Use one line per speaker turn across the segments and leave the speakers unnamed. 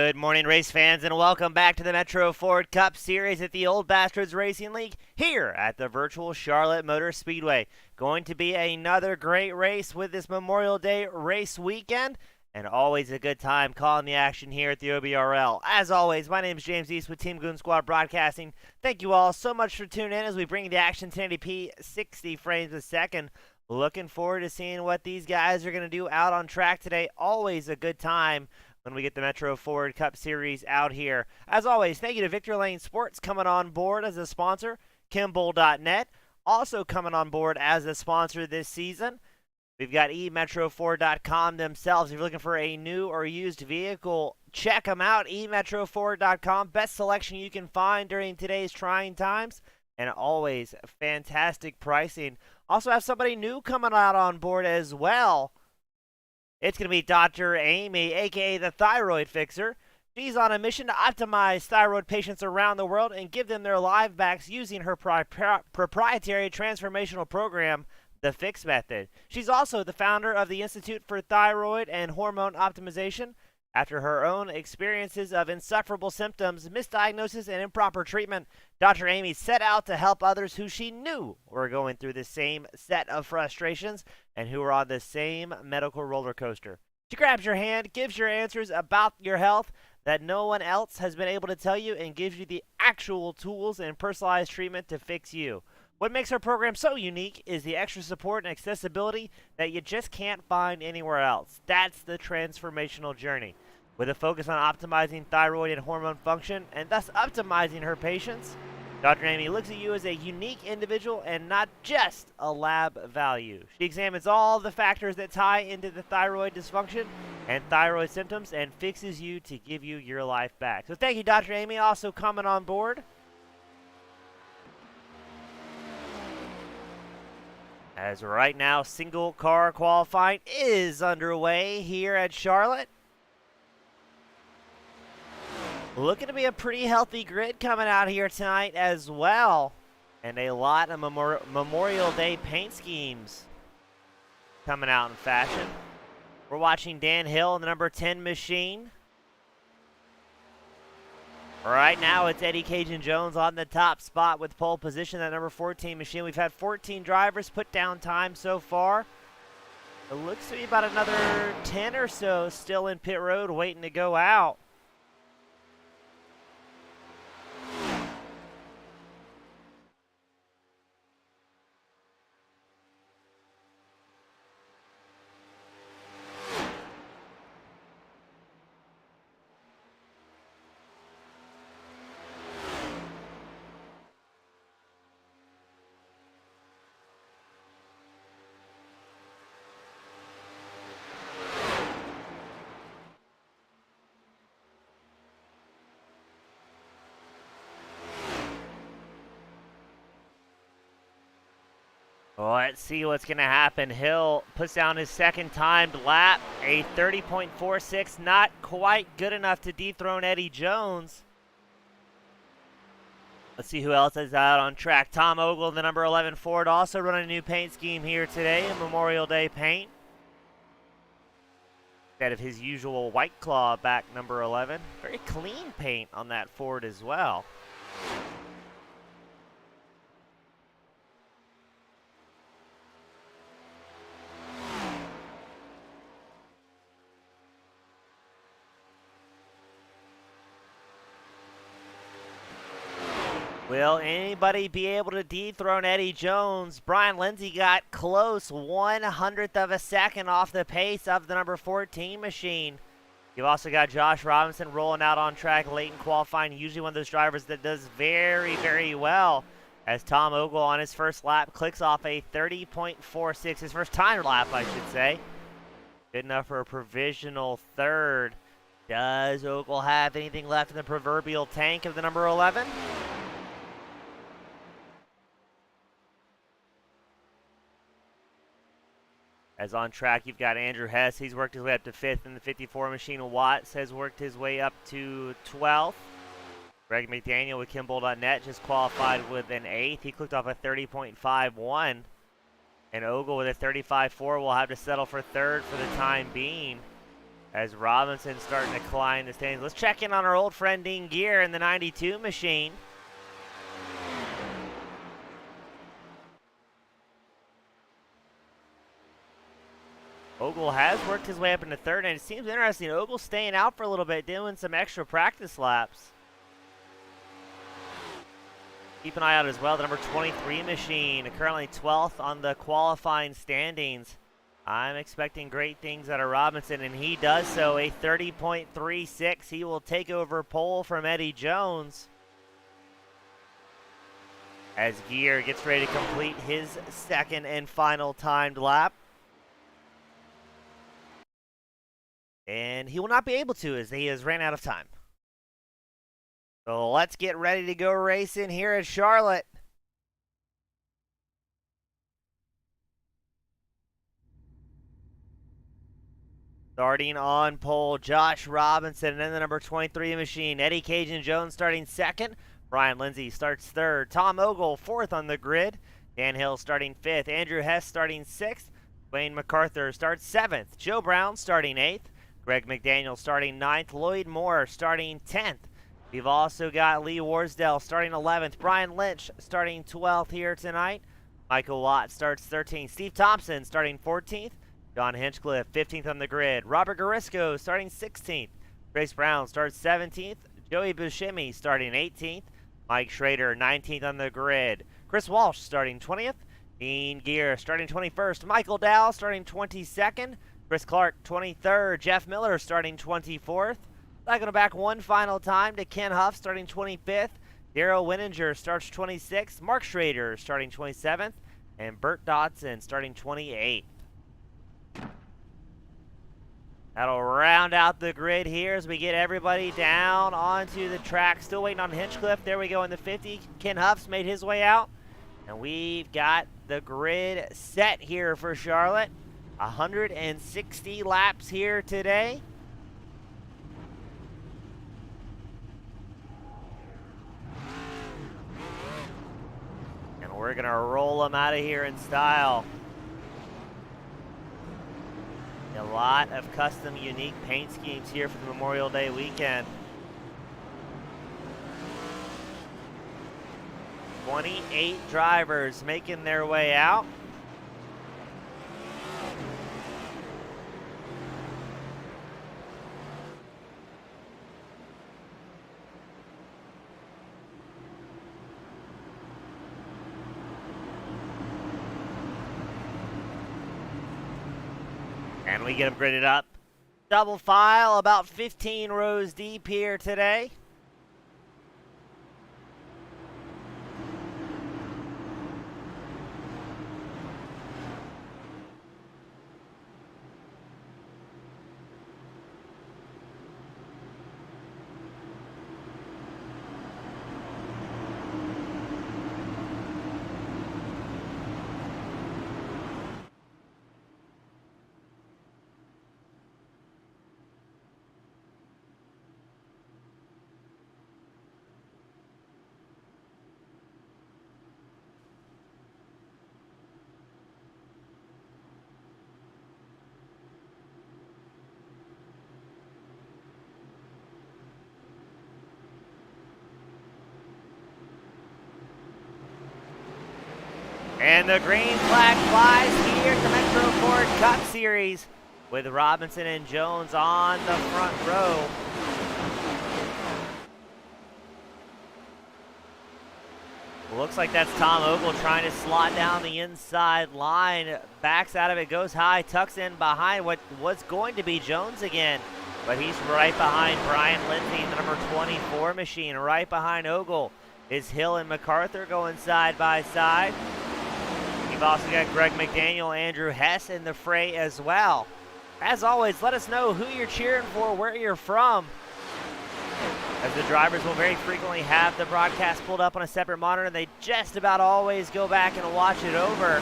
Good morning, race fans, and welcome back to the Metro Ford Cup Series at the Old Bastards Racing League here at the virtual Charlotte Motor Speedway. Going to be another great race with this Memorial Day race weekend, and always a good time calling the action here at the OBRL. As always, my name is James East with Team Goon Squad Broadcasting. Thank you all so much for tuning in as we bring the action 1080p 60 frames a second. Looking forward to seeing what these guys are going to do out on track today. Always a good time when we get the Metro Ford Cup Series out here. As always, thank you to Victor Lane Sports coming on board as a sponsor. Kimball.net also coming on board as a sponsor this season. We've got eMetroFord.com themselves. If you're looking for a new or used vehicle, check them out. eMetroFord.com. Best selection you can find during today's trying times. And always fantastic pricing. Also have somebody new coming out on board as well. It's going to be Dr. Amy, a.k.a. the Thyroid Fixer. She's on a mission to optimize thyroid patients around the world and give them their live backs using her proprietary transformational program, the Fix method. She's also the founder of the Institute for Thyroid and Hormone Optimization. After her own experiences of insufferable symptoms, misdiagnosis, and improper treatment, Dr. Amy set out to help others who she knew were going through the same set of frustrations and who were on the same medical roller coaster. She grabs your hand, gives your answers about your health that no one else has been able to tell you, and gives you the actual tools and personalized treatment to fix you. What makes our program so unique is the extra support and accessibility that you just can't find anywhere else. That's the transformational journey. With a focus on optimizing thyroid and hormone function, and thus optimizing her patients, Dr. Amy looks at you as a unique individual and not just a lab value. She examines all the factors that tie into the thyroid dysfunction and thyroid symptoms and fixes you to give you your life back. So thank you, Dr. Amy, also coming on board. As right now, single car qualifying is underway here at Charlotte. Looking to be a pretty healthy grid coming out here tonight as well. And a lot of Memorial Day paint schemes coming out in fashion. We're watching Dan Hill in the number 10 machine. Right now, it's Eddie Cajun Jones on the top spot with pole position, that number 14 machine. We've had 14 drivers put down time so far. It looks to be about another 10 or so still in pit road waiting to go out. Let's see what's going to happen. Hill puts down his second timed lap, a 30.46, not quite good enough to dethrone Eddie Jones. Let's see who else is out on track. Tom Ogle, the number 11 Ford, also running a new paint scheme here today in Memorial Day paint. Instead of his usual White Claw back number 11. Very clean paint on that Ford as well. Will anybody be able to dethrone Eddie Jones? Brian Lindsay got close, 1/100th of a second off the pace of the number 14 machine. You've also got Josh Robinson rolling out on track late in qualifying, usually one of those drivers that does very, very well. As Tom Ogle on his first lap clicks off a 30.46, his first time lap, I should say. Good enough for a provisional third. Does Ogle have anything left in the proverbial tank of the number 11? As on track, you've got Andrew Hess. He's worked his way up to 5th in the 54 machine. Watts has worked his way up to 12th. Greg McDaniel with Kimball.net just qualified with an 8th. He clicked off a 30.51. And Ogle with a 35.4 will have to settle for 3rd for the time being. As Robinson's starting to climb the standings. Let's check in on our old friend Dean Gear in the 92 machine. Ogle has worked his way up into 3rd, and it seems interesting. Ogle's staying out for a little bit, doing some extra practice laps. Keep an eye out as well. The number 23 machine, currently 12th on the qualifying standings. I'm expecting great things out of Robinson, and he does so. A 30.36. He will take over pole from Eddie Jones. As Gear gets ready to complete his second and final timed lap. And he will not be able to as he has ran out of time. So let's get ready to go racing here at Charlotte. Starting on pole, Josh Robinson, and then the number 23 machine. Eddie Cajun Jones starting 2nd. Brian Lindsay starts 3rd. Tom Ogle 4th on the grid. Dan Hill starting 5th. Andrew Hess starting 6th. Dwayne Macarthur starts 7th. Joe Brown starting 8th. Greg McDaniel starting 9th. Lloyd Moore starting 10th. We've also got Lee Warsdale starting 11th. Brian Lynch starting 12th here tonight. Michael Watt starts 13th. Steve Thompson starting 14th. John Hinchcliffe 15th on the grid. Robert Garisco starting 16th. Grace Brown starts 17th. Joey Buscemi starting 18th. Mike Schrader 19th on the grid. Chris Walsh starting 20th. Dean Gear starting 21st. Michael Dow starting 22nd. Chris Clark 23rd. Jeff Miller starting 24th. Cycling back one final time to Ken Huff starting 25th. Darryl Winninger starts 26th. Mark Schrader starting 27th. And Bert Dodson starting 28th. That'll round out the grid here as we get everybody down onto the track. Still waiting on Hinchcliffe. There we go in the 50. Ken Huff's made his way out. And we've got the grid set here for Charlotte. 160 laps here today. And we're going to roll them out of here in style. A lot of custom, unique paint schemes here for the Memorial Day weekend. 28 drivers making their way out. And we get them gridded up. Double file, about 15 rows deep here today. And the green flag flies here at the Metro Ford Cup Series with Robinson and Jones on the front row. Looks like that's Tom Ogle trying to slot down the inside line. Backs out of it, goes high, tucks in behind what was going to be Jones again. But he's right behind Brian Lindsay in the number 24 machine. Right behind Ogle is Hill and Macarthur going side by side. You've also got Greg McDaniel, Andrew Hess in the fray as well. As always, let us know who you're cheering for, where you're from, as the drivers will very frequently have the broadcast pulled up on a separate monitor, and they just about always go back and watch it over.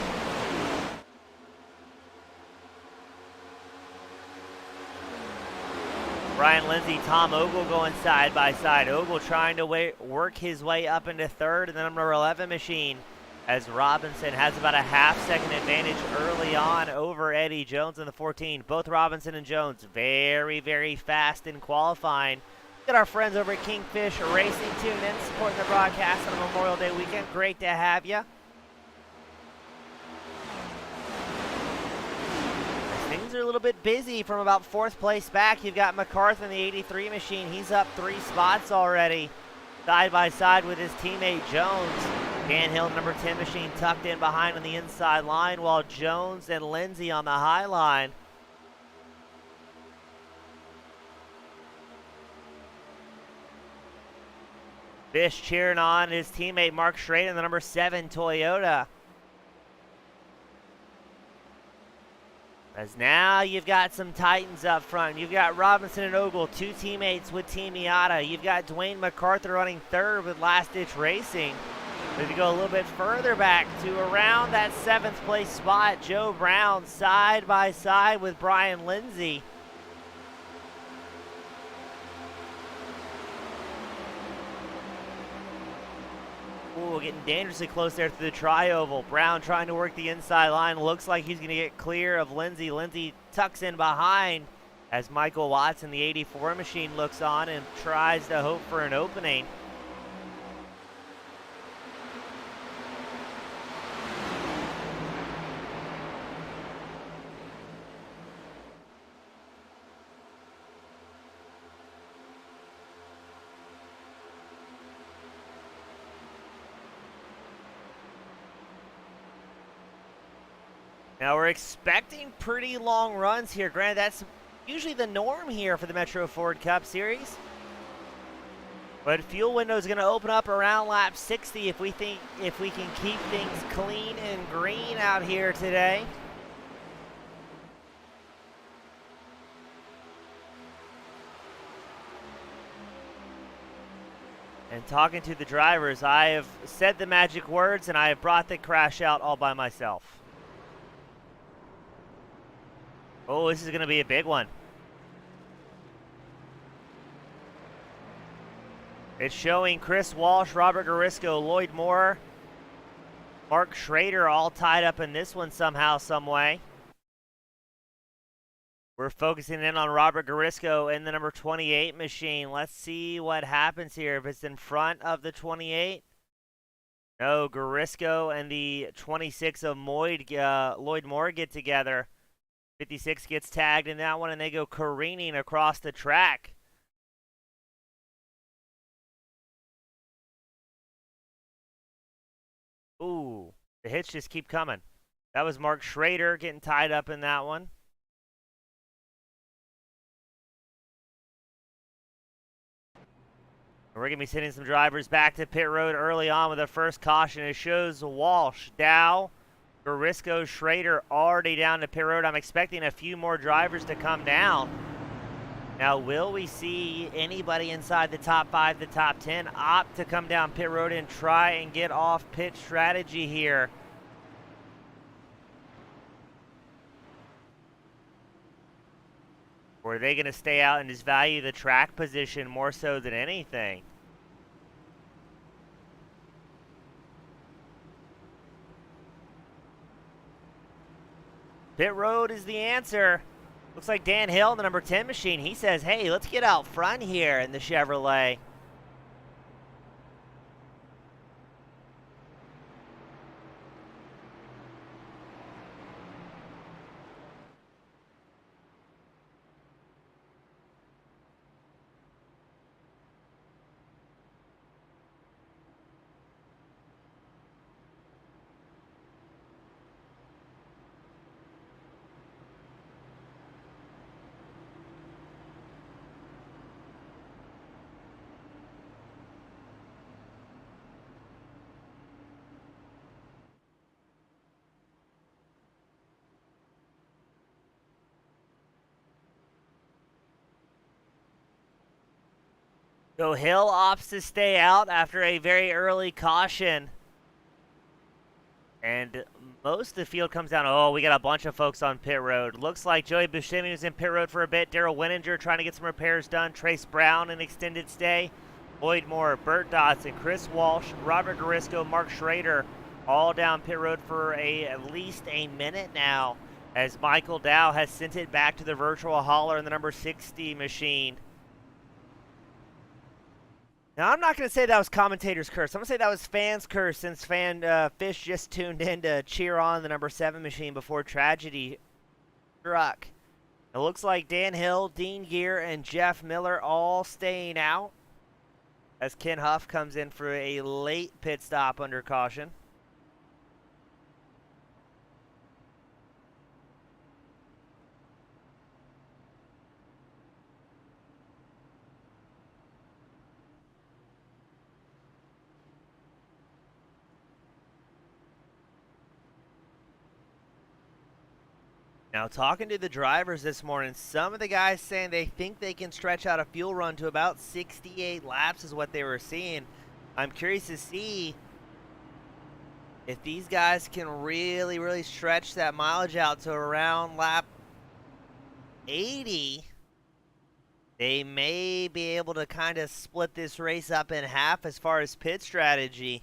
Brian Lindsay, Tom Ogle going side by side. Ogle trying to work his way up into third in the number 11 machine, as Robinson has about a half-second advantage early on over Eddie Jones in the 14. Both Robinson and Jones very, very fast in qualifying. Get our friends over at Kingfish Racing tuned in, supporting the broadcast on a Memorial Day weekend. Great to have you. Things are a little bit busy from about 4th place back. You've got Macarthur in the 83 machine. He's up 3 spots already, side by side with his teammate Jones. Dan Hill, number 10 machine, tucked in behind on the inside line, while Jones and Lindsay on the high line. Fish cheering on his teammate Mark Schrader in the number 7 Toyota. As now you've got some Titans up front. You've got Robinson and Ogle, 2 teammates with Team Miata. You've got Dwayne Macarthur running 3rd with Last Ditch Racing. If you go a little bit further back to around that 7th place spot, Joe Brown side by side with Brian Lindsay. Ooh, getting dangerously close there to the tri-oval. Brown trying to work the inside line. Looks like he's going to get clear of Lindsay. Lindsay tucks in behind as Michael Watson, the 84 machine, looks on and tries to hope for an opening. Now we're expecting pretty long runs here. Granted, that's usually the norm here for the Metro Ford Cup Series. But fuel window is going to open up around lap 60 if we can keep things clean and green out here today. And talking to the drivers, I have said the magic words and I have brought the crash out all by myself. Oh, this is going to be a big one. It's showing Chris Walsh, Robert Garisco, Lloyd Moore, Mark Schrader all tied up in this one somehow, some way. We're focusing in on Robert Garisco in the number 28 machine. Let's see what happens here. If it's in front of the 28. No, Garisco and the 26 of Lloyd Moore get together. 56 gets tagged in that one, and they go careening across the track. Ooh, the hits just keep coming. That was Mark Schrader getting tied up in that one. We're going to be sending some drivers back to pit road early on with the first caution. It shows Walsh, Dow, Garisco, Schrader already down to pit road. I'm expecting a few more drivers to come down. Now, will we see anybody inside the top 5, the top 10 opt to come down pit road and try and get off pit strategy here? Or are they going to stay out and just value the track position more so than anything? Pit road is the answer. Looks like Dan Hill, the number 10 machine, he says, hey, let's get out front here in the Chevrolet. So Hill opts to stay out after a very early caution. And most of the field comes down. Oh, we got a bunch of folks on pit road. Looks like Joey Buscemi was in pit road for a bit. Daryl Winninger trying to get some repairs done. Trace Brown, an extended stay. Lloyd Moore, Bert Dodson, Chris Walsh, Robert Garisco, Mark Schrader, all down pit road for at least a minute now, as Michael Dow has sent it back to the virtual hauler in the number 60 machine. Now, I'm not going to say that was commentator's curse. I'm going to say that was fans' curse, since Fish just tuned in to cheer on the number 7 machine before tragedy struck. It looks like Dan Hill, Dean Gear, and Jeff Miller all staying out, as Ken Huff comes in for a late pit stop under caution. Now, talking to the drivers this morning, some of the guys saying they think they can stretch out a fuel run to about 68 laps is what they were seeing. I'm curious to see if these guys can really, really stretch that mileage out to around lap 80. They may be able to kind of split this race up in half as far as pit strategy.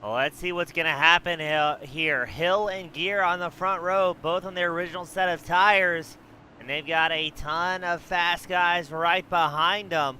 Well, let's see what's going to happen here. Hill and Gear on the front row, both on their original set of tires. And they've got a ton of fast guys right behind them.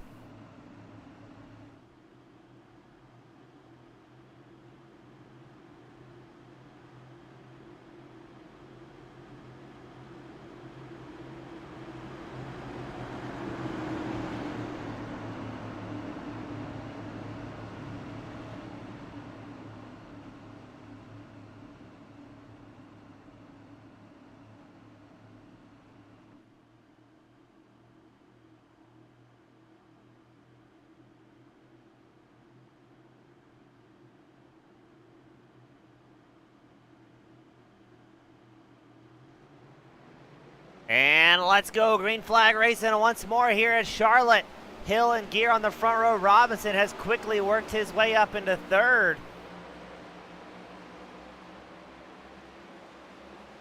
And let's go, green flag racing once more here at Charlotte. Hill and Gear on the front row. Robinson has quickly worked his way up into third.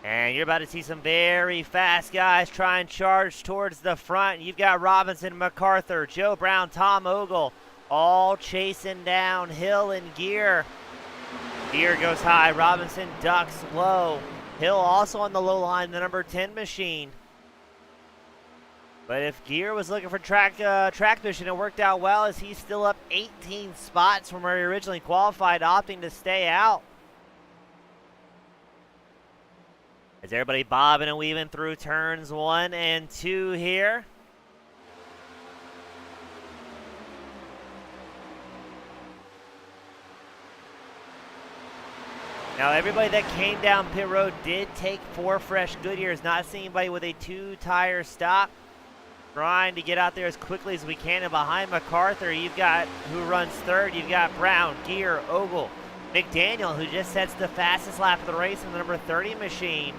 And you're about to see some very fast guys try and charge towards the front. You've got Robinson, Macarthur, Joe Brown, Tom Ogle, all chasing down Hill and Gear. Gear goes high, Robinson ducks low. Hill also on the low line, the number 10 machine. But if Gear was looking for track position, it worked out well as he's still up 18 spots from where he originally qualified, opting to stay out. As everybody bobbing and weaving through turns 1 and 2 here. Now, everybody that came down pit road did take 4 fresh Goodyears. Not seeing anybody with a 2-tire stop. Trying to get out there as quickly as we can. And behind Macarthur, you've got who runs third. You've got Brown, Gear, Ogle, McDaniel, who just sets the fastest lap of the race in the number 30 machine.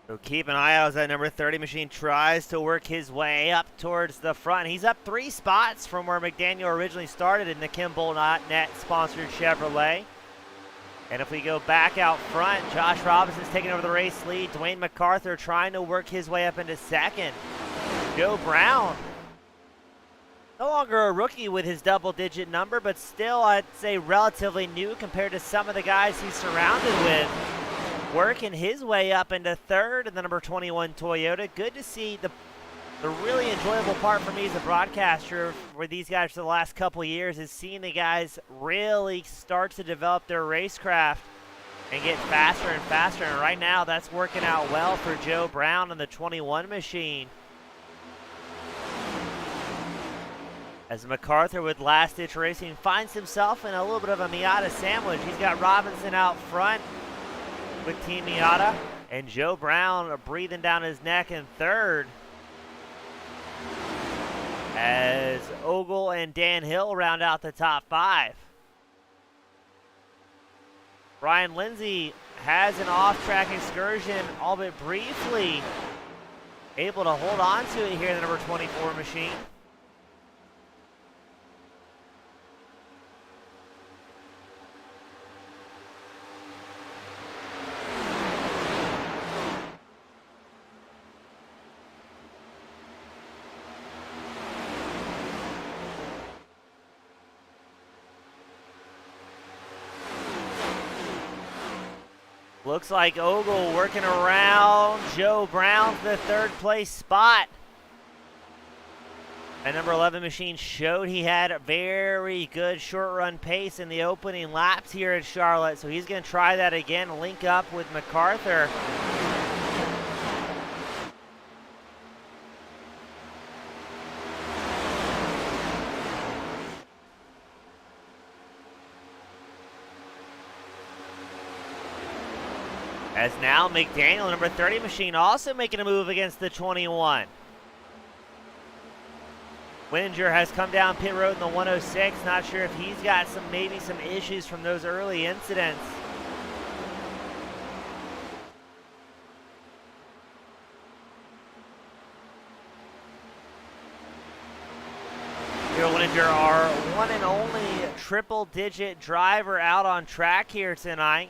So keep an eye out as that number 30 machine tries to work his way up towards the front. He's up 3 spots from where McDaniel originally started in the Kimball Net sponsored Chevrolet. And if we go back out front, Josh Robinson's taking over the race lead. Dwayne Macarthur trying to work his way up into second. Joe Brown, no longer a rookie with his double-digit number, but still, I'd say, relatively new compared to some of the guys he's surrounded with. Working his way up into third in the number 21 Toyota. Good to see. The really enjoyable part for me as a broadcaster for these guys for the last couple of years is seeing the guys really start to develop their racecraft and get faster and faster. And right now, that's working out well for Joe Brown and the 21 machine. As Macarthur with last-ditch racing finds himself in a little bit of a Miata sandwich. He's got Robinson out front with Team Miata, and Joe Brown breathing down his neck in third. As Ogle and Dan Hill round out the top 5. Brian Lindsay has an off-track excursion, albeit briefly, able to hold on to it here in the number 24 machine. Looks like Ogle working around Joe Brown for the 3rd place spot. And number 11 machine showed he had a very good short run pace in the opening laps here at Charlotte. So he's going to try that again, link up with Macarthur. As now McDaniel, number 30 machine, also making a move against the 21. Wininger has come down pit road in the 106. Not sure if he's got maybe some issues from those early incidents. Wininger, our one and only triple-digit driver out on track here tonight,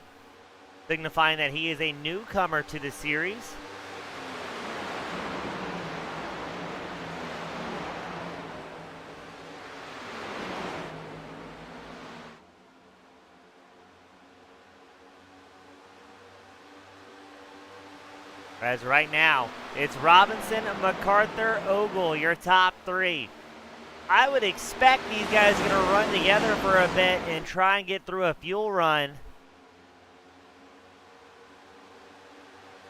signifying that he is a newcomer to the series. As right now, it's Robinson, Macarthur, Ogle, your top three. I would expect these guys are going to run together for a bit and try and get through a fuel run,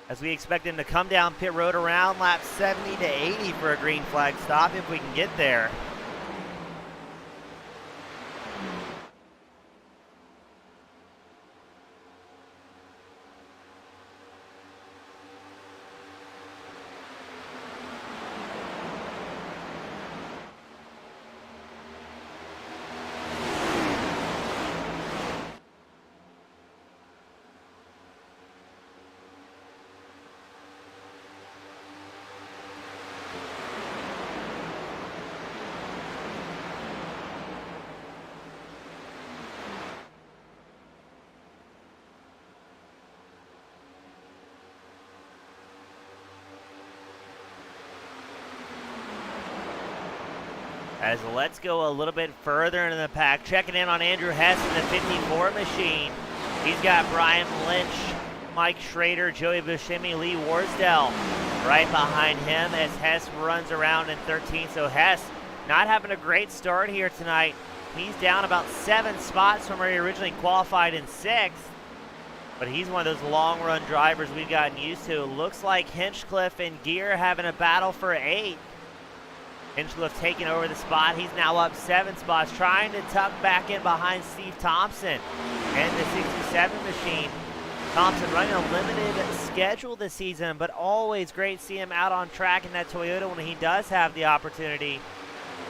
as we expect them to come down pit road around lap 70 to 80 for a green flag stop if we can get there. As let's go a little bit further into the pack. Checking in on Andrew Hess in the 54 machine. He's got Brian Lynch, Mike Schrader, Joey Buscemi, Lee Warsdell right behind him as Hess runs around in 13. So Hess not having a great start here tonight. He's down about 7 spots from where he originally qualified in 6th. But he's one of those long run drivers we've gotten used to. Looks like Hinchcliffe and Gear having a battle for 8. Hinchcliffe taking over the spot. He's now up 7 spots, trying to tuck back in behind Steve Thompson and the 67 machine. Thompson running a limited schedule this season, but always great to see him out on track in that Toyota when he does have the opportunity.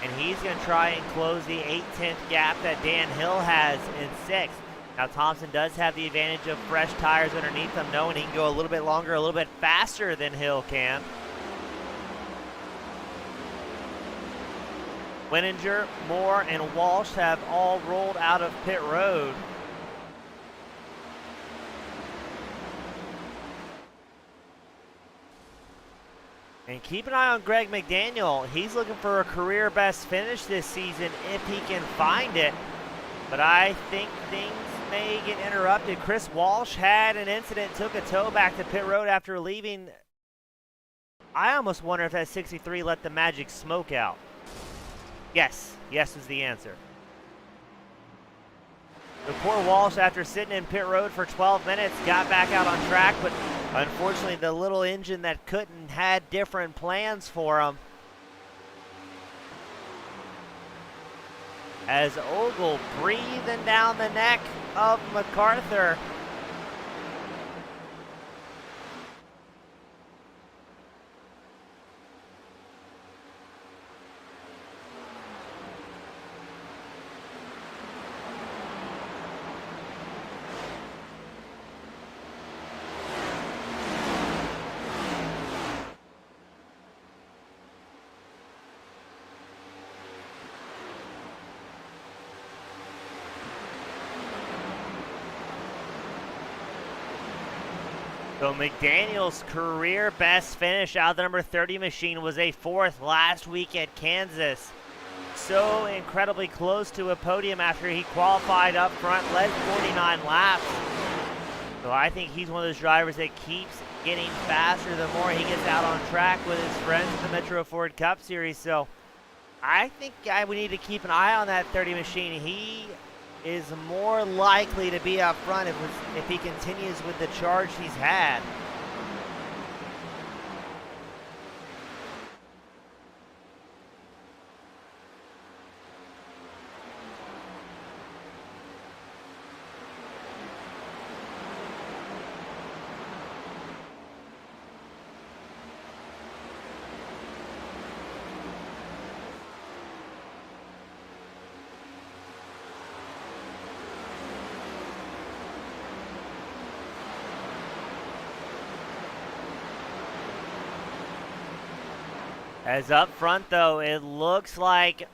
And he's going to try and close the 8/10 gap that Dan Hill has in 6th. Now Thompson does have the advantage of fresh tires underneath him, knowing he can go a little bit longer, a little bit faster than Hill can. Winninger, Moore, and Walsh have all rolled out of pit road. And keep an eye on Greg McDaniel. He's looking for a career best finish this season if he can find it. But I think things may get interrupted. Chris Walsh had an incident, took a tow back to pit road after leaving. I almost wonder if that 63 let the magic smoke out. Yes is the answer. The poor Walsh, after sitting in pit road for 12 minutes, got back out on track, but unfortunately the little engine that couldn't had different plans for him. As Ogle breathing down the neck of Macarthur. So McDaniel's career best finish out of the number 30 machine was a 4th last week at Kansas. So incredibly close to a podium after he qualified up front, led 49 laps. So I think he's one of those drivers that keeps getting faster the more he gets out on track with his friends in the Metro Ford Cup Series. So I think we need to keep an eye on that 30 machine. He is more likely to be up front if he continues with the charge he's had. As up front, though, it looks like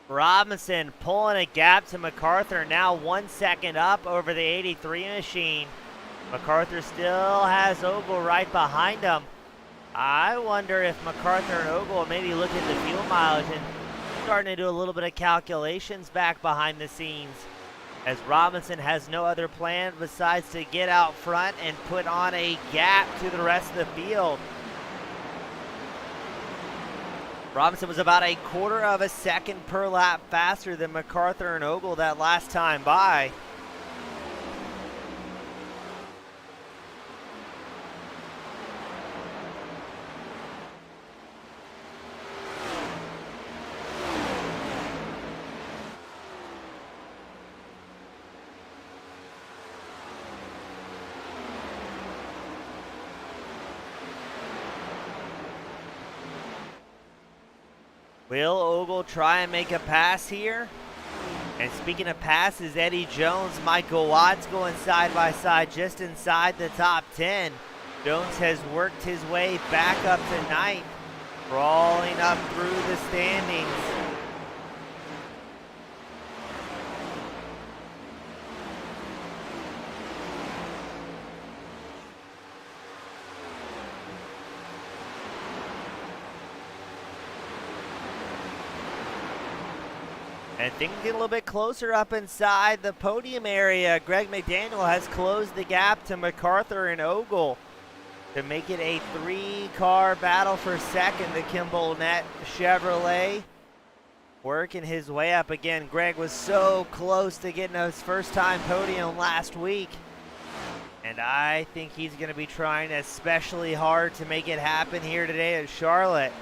Robinson pulling a gap to Macarthur, now 1 second up over the 83 machine. Macarthur still has Ogle right behind him. I wonder if Macarthur and Ogle maybe look at the fuel mileage and starting to do a little bit of calculations back behind the scenes, as Robinson has no other plan besides to get out front and put on a gap to the rest of the field. Robinson was about a quarter of a second per lap faster than Macarthur and Ogle that last time by. Will Ogle try and make a pass here? And speaking of passes, Eddie Jones, Michael Watts going side by side just inside the top 10. Jones has worked his way back up to ninth, crawling up through the standings. And things get a little bit closer up inside the podium area. Greg McDaniel has closed the gap to Macarthur and Ogle to make it a 3-car battle for second. The Kimball Net Chevrolet working his way up again. Greg was so close to getting his first-time podium last week, and I think he's going to be trying especially hard to make it happen here today at Charlotte.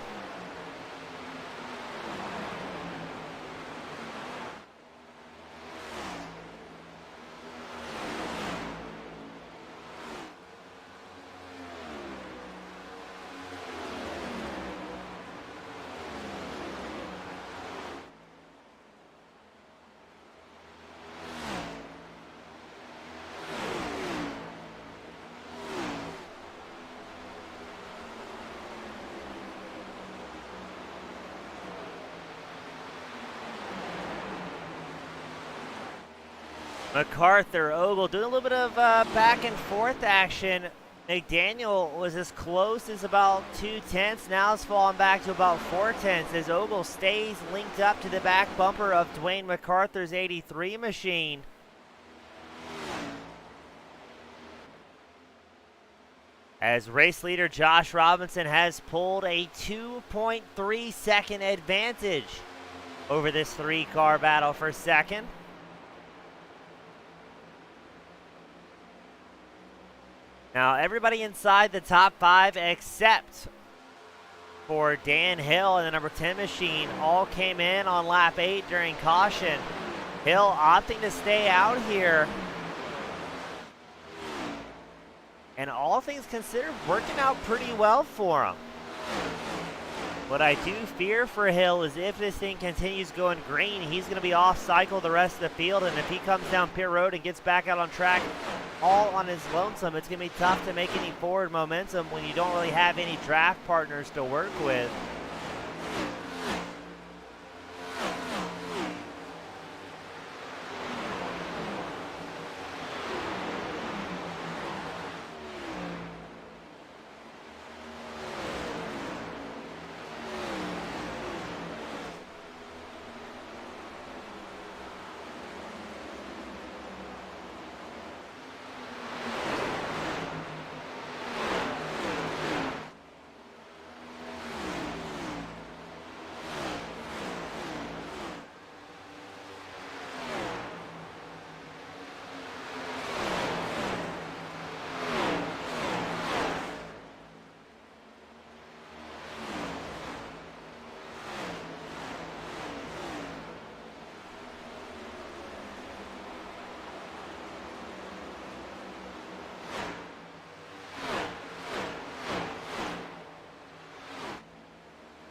Macarthur, Ogle doing a little bit of back and forth action. McDaniel was as close as about 2/10. Now it's fallen back to about 4/10 as Ogle stays linked up to the back bumper of Dwayne Macarthur's 83 machine. As race leader Josh Robinson has pulled a 2.3 second advantage over this 3-car battle for second. Now, everybody inside the top 5 except for Dan Hill and the number 10 machine all came in on lap 8 during caution. Hill opting to stay out here. And all things considered, working out pretty well for him. What I do fear for Hill is if this thing continues going green, he's going to be off cycle the rest of the field. And if he comes down pit road and gets back out on track all on his lonesome, it's going to be tough to make any forward momentum when you don't really have any draft partners to work with.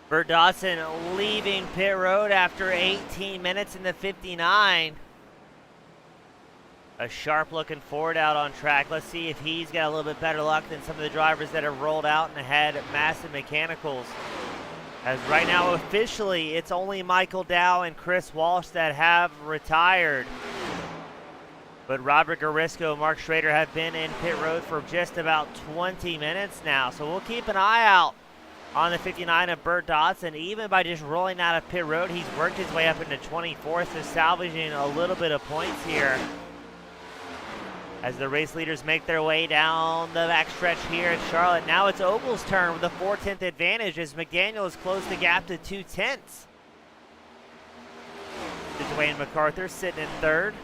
Bert Dawson leaving pit road after 18 minutes in the 59. A sharp looking Ford out on track. Let's see if he's got a little bit better luck than some of the drivers that have rolled out and had massive mechanicals. As right now, officially, it's only Michael Dow and Chris Walsh that have retired. But Robert Garisco and Mark Schrader have been in pit road for just about 20 minutes now. So we'll keep an eye out on the 59 of Bert Dodson. Even by just rolling out of pit road, he's worked his way up into 24th, so salvaging a little bit of points here. As the race leaders make their way down the backstretch here at Charlotte. Now it's Ogle's turn with a 4/10 advantage as McDaniel has closed the gap to 2/10. Dwayne Macarthur sitting in third.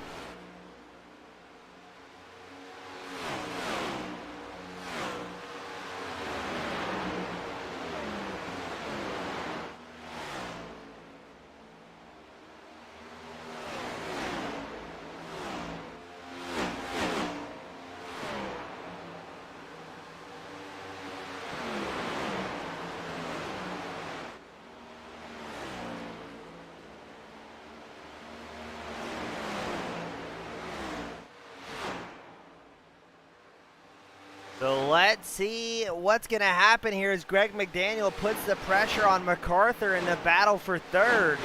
So let's see what's going to happen here as Greg McDaniel puts the pressure on Macarthur in the battle for third.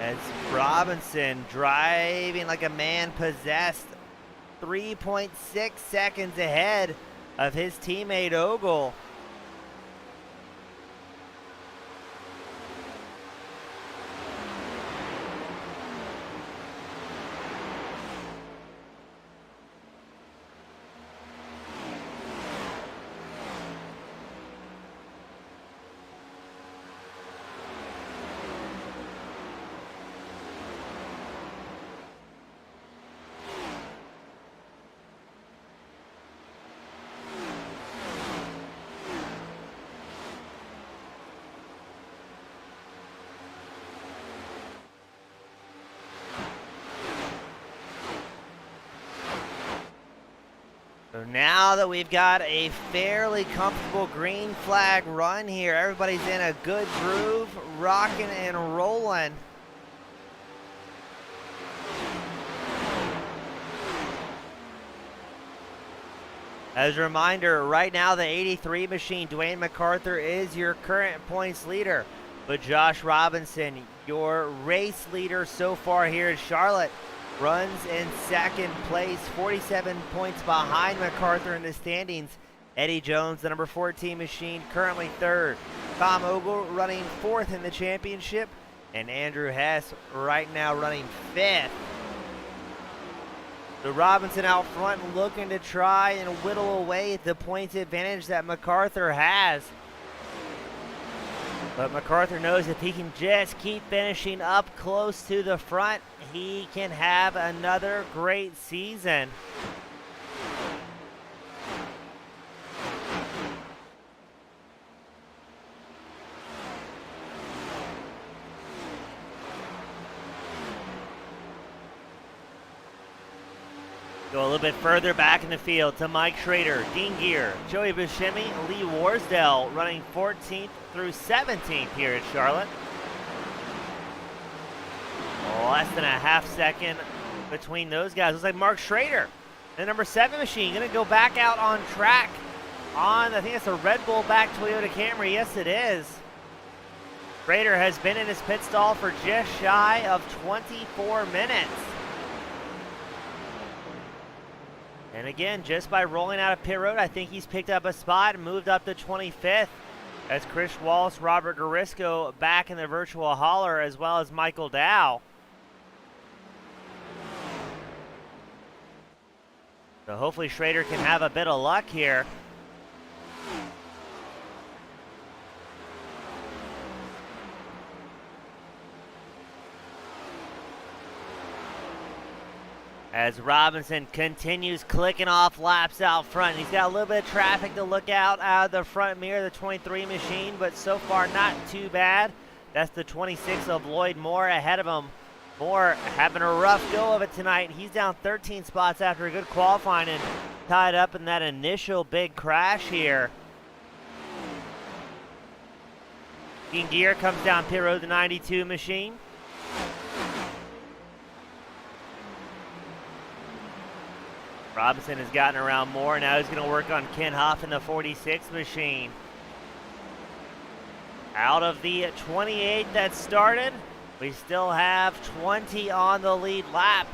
As Robinson driving like a man possessed, 3.6 seconds ahead of his teammate Ogle. So now that we've got a fairly comfortable green flag run here, everybody's in a good groove, rocking and rolling. As a reminder, right now the 83 machine, Dwayne Macarthur, is your current points leader. But Josh Robinson, your race leader so far here at Charlotte, runs in second place, 47 points behind Macarthur in the standings. Eddie Jones, the number 14 machine, currently third. Tom Ogle running fourth in the championship. And Andrew Hess right now running fifth. So Robinson out front looking to try and whittle away at the points advantage that Macarthur has. But Macarthur knows if he can just keep finishing up close to the front, he can have another great season. Go a little bit further back in the field to Mike Schrader, Dean Gear, Joey Buscemi, Lee Warsdale running 14th through 17th here at Charlotte. Less than a half second between those guys. Looks like Mark Schrader, the number 7 machine, going to go back out on track on, I think it's a Red Bull back Toyota Camry. Yes, it is. Schrader has been in his pit stall for just shy of 24 minutes. And again, just by rolling out of pit road, I think he's picked up a spot and moved up to 25th. As Chris Walsh, Robert Garisco back in the virtual hauler, as well as Michael Dow. So hopefully Schrader can have a bit of luck here. As Robinson continues clicking off laps out front. He's got a little bit of traffic to look out of the front mirror of the 23 machine, but so far not too bad. That's the 26 of Lloyd Moore ahead of him. Moore having a rough go of it tonight. He's down 13 spots after a good qualifying and tied up in that initial big crash here. In gear comes down pit road, the 92 machine. Robinson has gotten around Moore. Now he's going to work on Ken Huff in the 46 machine. Out of the 28 that started, we still have 20 on the lead lap.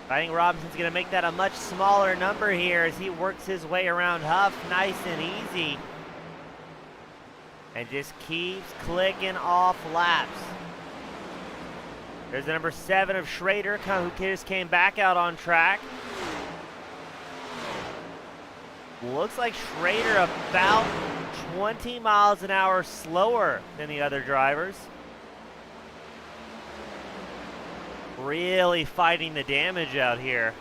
I think Robinson's going to make that a much smaller number here as he works his way around Huff nice and easy. And just keeps clicking off laps. There's the number 7 of Schrader, who just came back out on track. Looks like Schrader about 20 miles an hour slower than the other drivers. Really fighting the damage out here.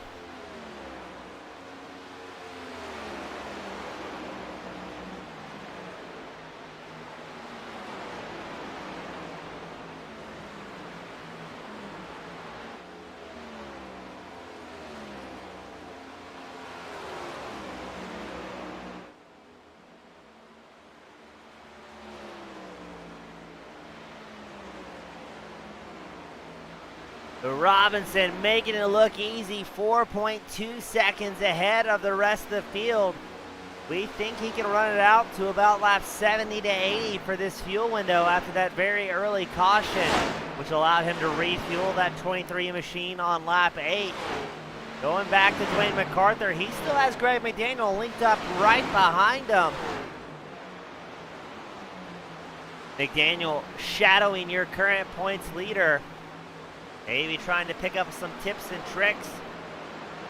Robinson making it look easy, 4.2 seconds ahead of the rest of the field. We think he can run it out to about laps 70 to 80 for this fuel window after that very early caution, which allowed him to refuel that 23 machine on lap 8. Going back to Dwayne Macarthur, he still has Greg McDaniel linked up right behind him. McDaniel shadowing your current points leader. Maybe trying to pick up some tips and tricks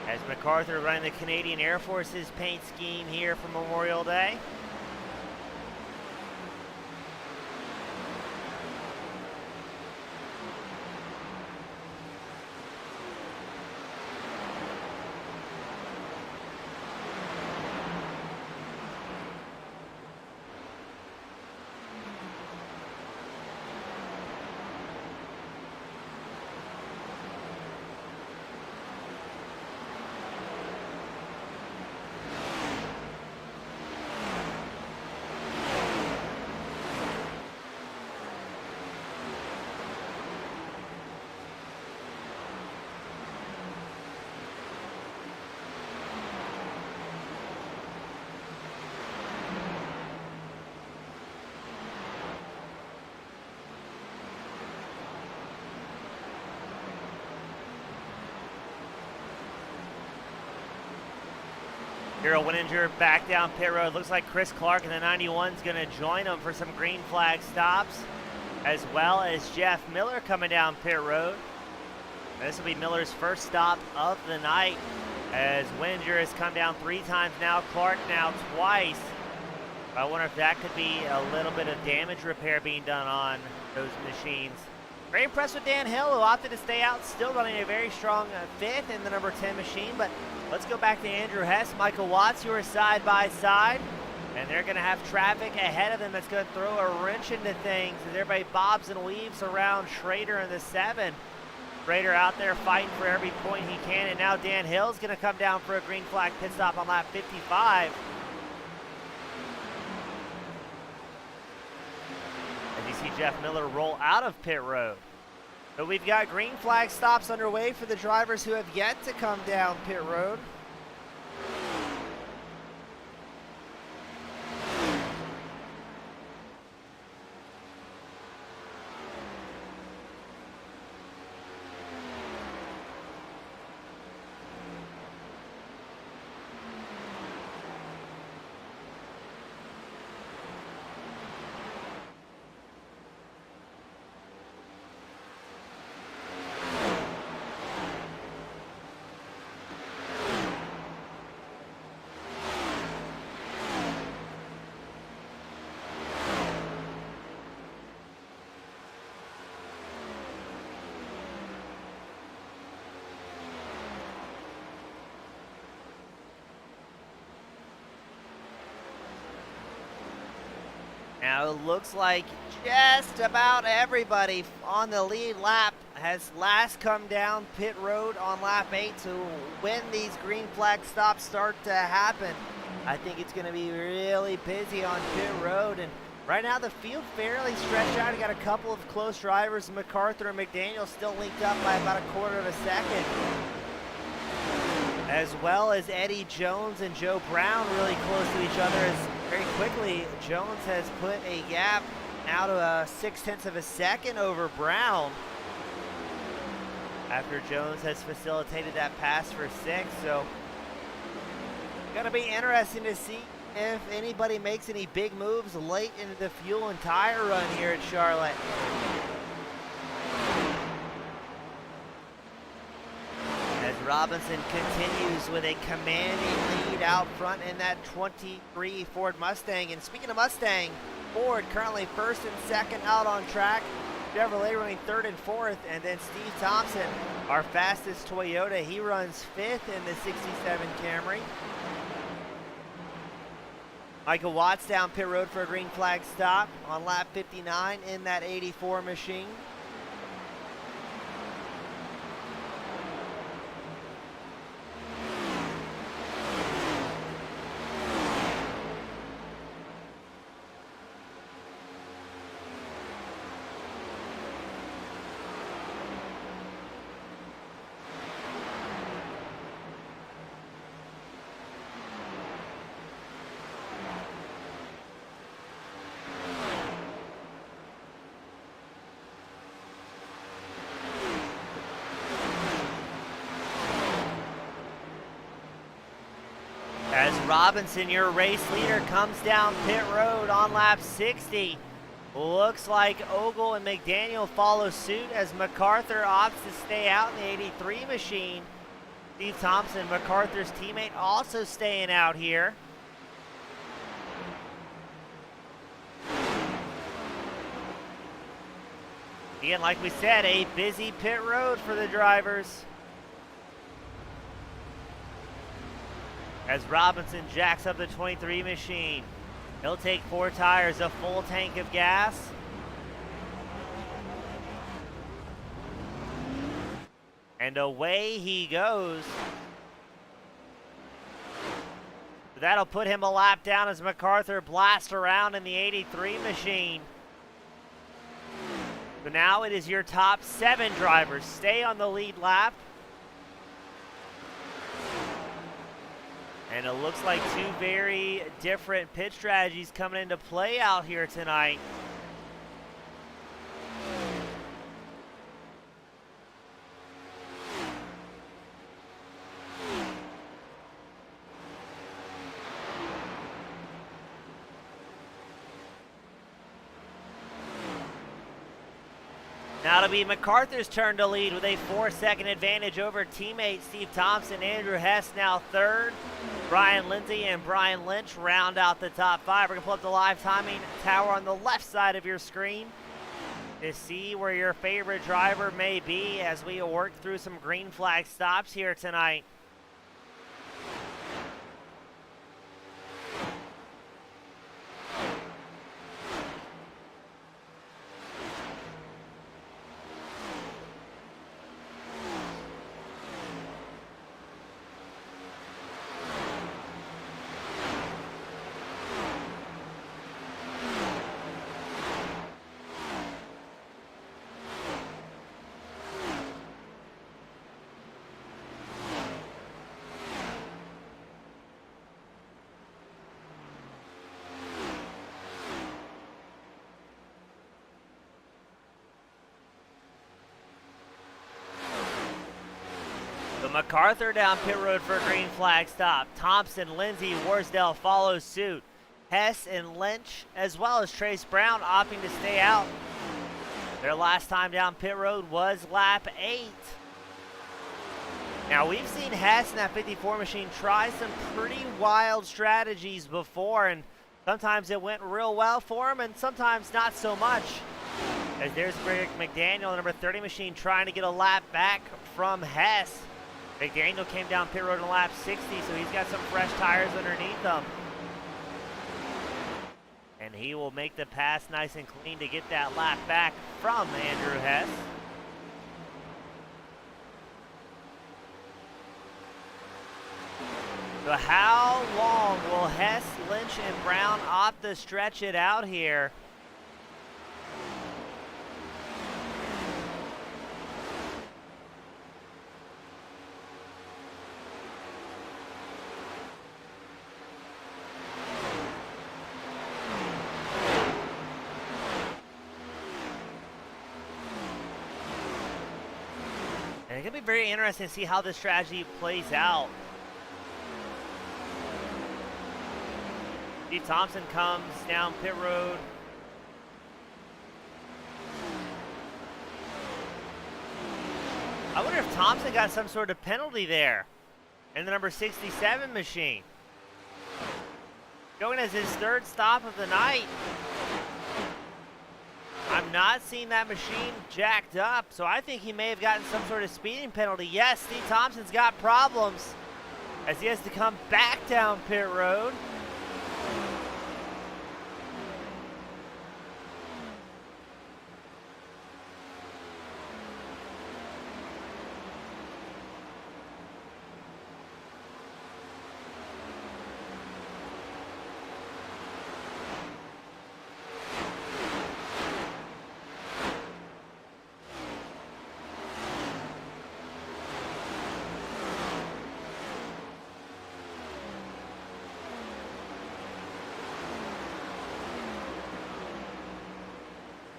as Macarthur running the Canadian Air Force's paint scheme here for Memorial Day. Daryl Winninger back down pit road. Looks like Chris Clark in the 91 is going to join him for some green flag stops, as well as Jeff Miller coming down pit road. This will be Miller's first stop of the night, as Winninger has come down 3 times now, Clark now twice. I wonder if that could be a little bit of damage repair being done on those machines. Very impressed with Dan Hill, who opted to stay out, still running a very strong 5th in the number 10 machine. But let's go back to Andrew Hess, Michael Watts, who are side by side. And they're going to have traffic ahead of them that's going to throw a wrench into things as everybody bobs and weaves around Schrader in the 7. Schrader out there fighting for every point he can. And now Dan Hill's going to come down for a green flag pit stop on lap 55. As you see Jeff Miller roll out of pit road. So we've got green flag stops underway for the drivers who have yet to come down pit road. Now it looks like just about everybody on the lead lap has last come down pit road on lap 8. So when these green flag stops start to happen, I think it's going to be really busy on pit road. And Right now, the field fairly stretched out. You got a couple of close drivers. Macarthur and McDaniel still linked up by about a quarter of a second. As well as Eddie Jones and Joe Brown really close to each other, as very quickly Jones has put a gap out of 0.6 of a second over Brown, after Jones has facilitated that pass for 6. So gonna be interesting to see if anybody makes any big moves late into the fuel and tire run here at Charlotte. As Robinson continues with a commanding lead out front in that 23 Ford Mustang. And speaking of Mustang, Ford currently first and second out on track. Chevrolet running third and fourth. And then Steve Thompson, our fastest Toyota, he runs fifth in the 67 Camry. Michael Watts down pit road for a green flag stop on lap 59 in that 84 machine. As Robinson, your race leader, comes down pit road on lap 60. Looks like Ogle and McDaniel follow suit as Macarthur opts to stay out in the 83 machine. Steve Thompson, Macarthur's teammate, also staying out here. Again, like we said, a busy pit road for the drivers. As Robinson jacks up the 23 machine. He'll take 4 tires, a full tank of gas. And away he goes. That'll put him a lap down as Macarthur blasts around in the 83 machine. So now it is your top 7 drivers. Stay on the lead lap. And it looks like 2 very different pit strategies coming into play out here tonight. Now it'll be Macarthur's turn to lead with a 4-second advantage over teammate Steve Thompson. Andrew Hess now third. Brian Lindsay and Brian Lynch round out the top 5. We're going to pull up the live timing tower on the left side of your screen to see where your favorite driver may be as we work through some green flag stops here tonight. Macarthur down pit road for a green flag stop. Thompson, Lindsay, Warsdale follow suit. Hess and Lynch, as well as Trace Brown, opting to stay out. Their last time down pit road was lap 8. Now, we've seen Hess in that 54 machine try some pretty wild strategies before, and sometimes it went real well for him, and sometimes not so much. As there's Greg McDaniel, the number 30 machine, trying to get a lap back from Hess. McDaniel came down pit road in lap 60, so he's got some fresh tires underneath him. And he will make the pass nice and clean to get that lap back from Andrew Hess. So how long will Hess, Lynch, and Brown opt to stretch it out here? And it's going to be very interesting to see how this strategy plays out. Steve Thompson comes down pit road. I wonder if Thompson got some sort of penalty there in the number 67 machine. Going as his third stop of the night. I'm not seeing that machine jacked up, so I think he may have gotten some sort of speeding penalty. Yes, Steve Thompson's got problems as he has to come back down pit road.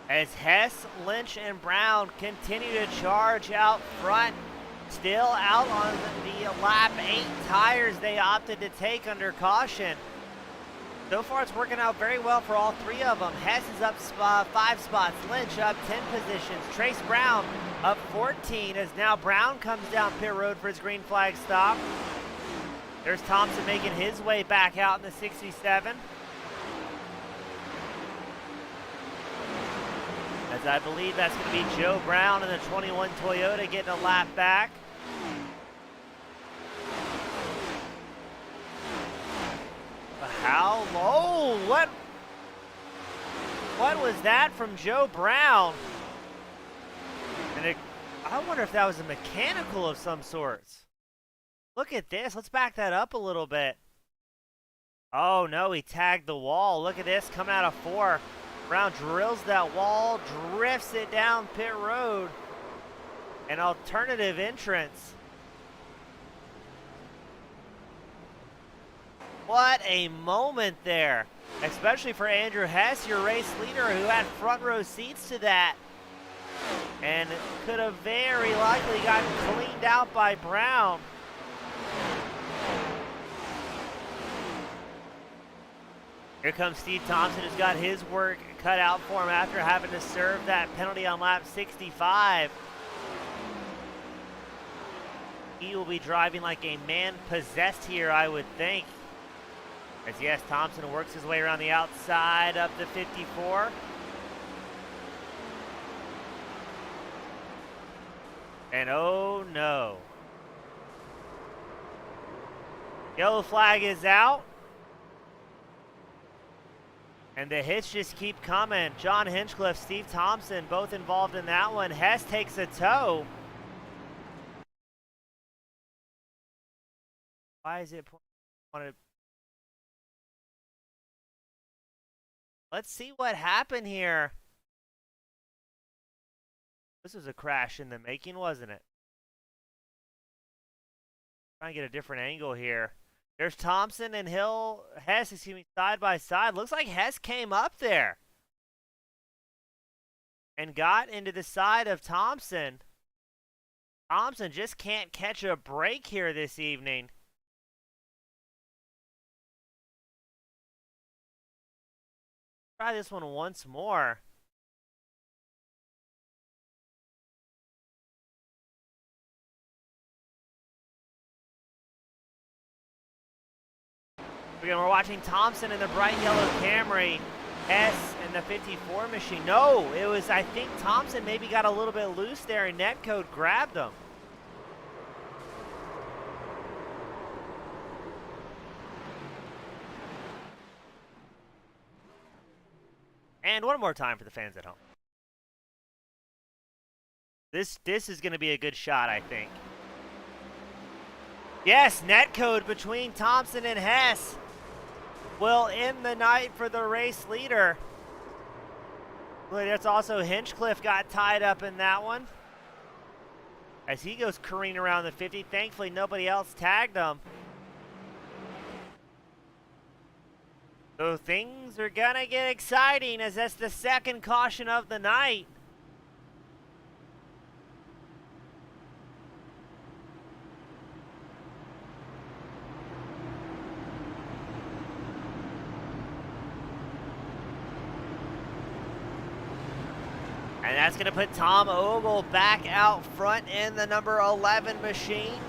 As Hess, Lynch, and Brown continue to charge out front. Still out on the lap 8 tires they opted to take under caution. So far it's working out very well for all three of them. Hess is up 5 spots, Lynch up 10 positions, Trace Brown up 14 as now Brown comes down pit road for his green flag stop. There's Thompson making his way back out in the 67. As I believe that's going to be Joe Brown in the 21 Toyota getting a lap back. But how low? What was that from Joe Brown? And I wonder if that was a mechanical of some sorts. Look at this. Let's back that up a little bit. Oh no, he tagged the wall. Look at this coming out of 4. Brown drills that wall, drifts it down pit road. An alternative entrance. What a moment there. Especially for Andrew Hess, your race leader, who had front row seats to that. And could have very likely gotten cleaned out by Brown. Here comes Steve Thompson, who's got his work cut out for him after having to serve that penalty on lap 65. He will be driving like a man possessed here, I would think. As yes, Thompson works his way around the outside up to 54. And oh no. Yellow flag is out. And the hits just keep coming. John Hinchcliffe, Steve Thompson, both involved in that one. Hess takes a tow. Why is it? Let's see what happened here. This was a crash in the making, wasn't it? Trying to get a different angle here. There's Thompson and Hess, side by side. Looks like Hess came up there and got into the side of Thompson. Thompson just can't catch a break here this evening. Try this one once more. Again, we're watching Thompson in the bright yellow Camry, Hess in the 54 machine. No, it was, I think Thompson maybe got a little bit loose there and Netcode grabbed him. And one more time for the fans at home. This is going to be a good shot, I think. Yes, netcode between Thompson and Hess will end the night for the race leader. But it's also Hinchcliffe got tied up in that one as he goes careening around the 50. Thankfully, nobody else tagged him. So things are going to get exciting as that's the second caution of the night. And that's going to put Tom Ogle back out front in the number 11 machine.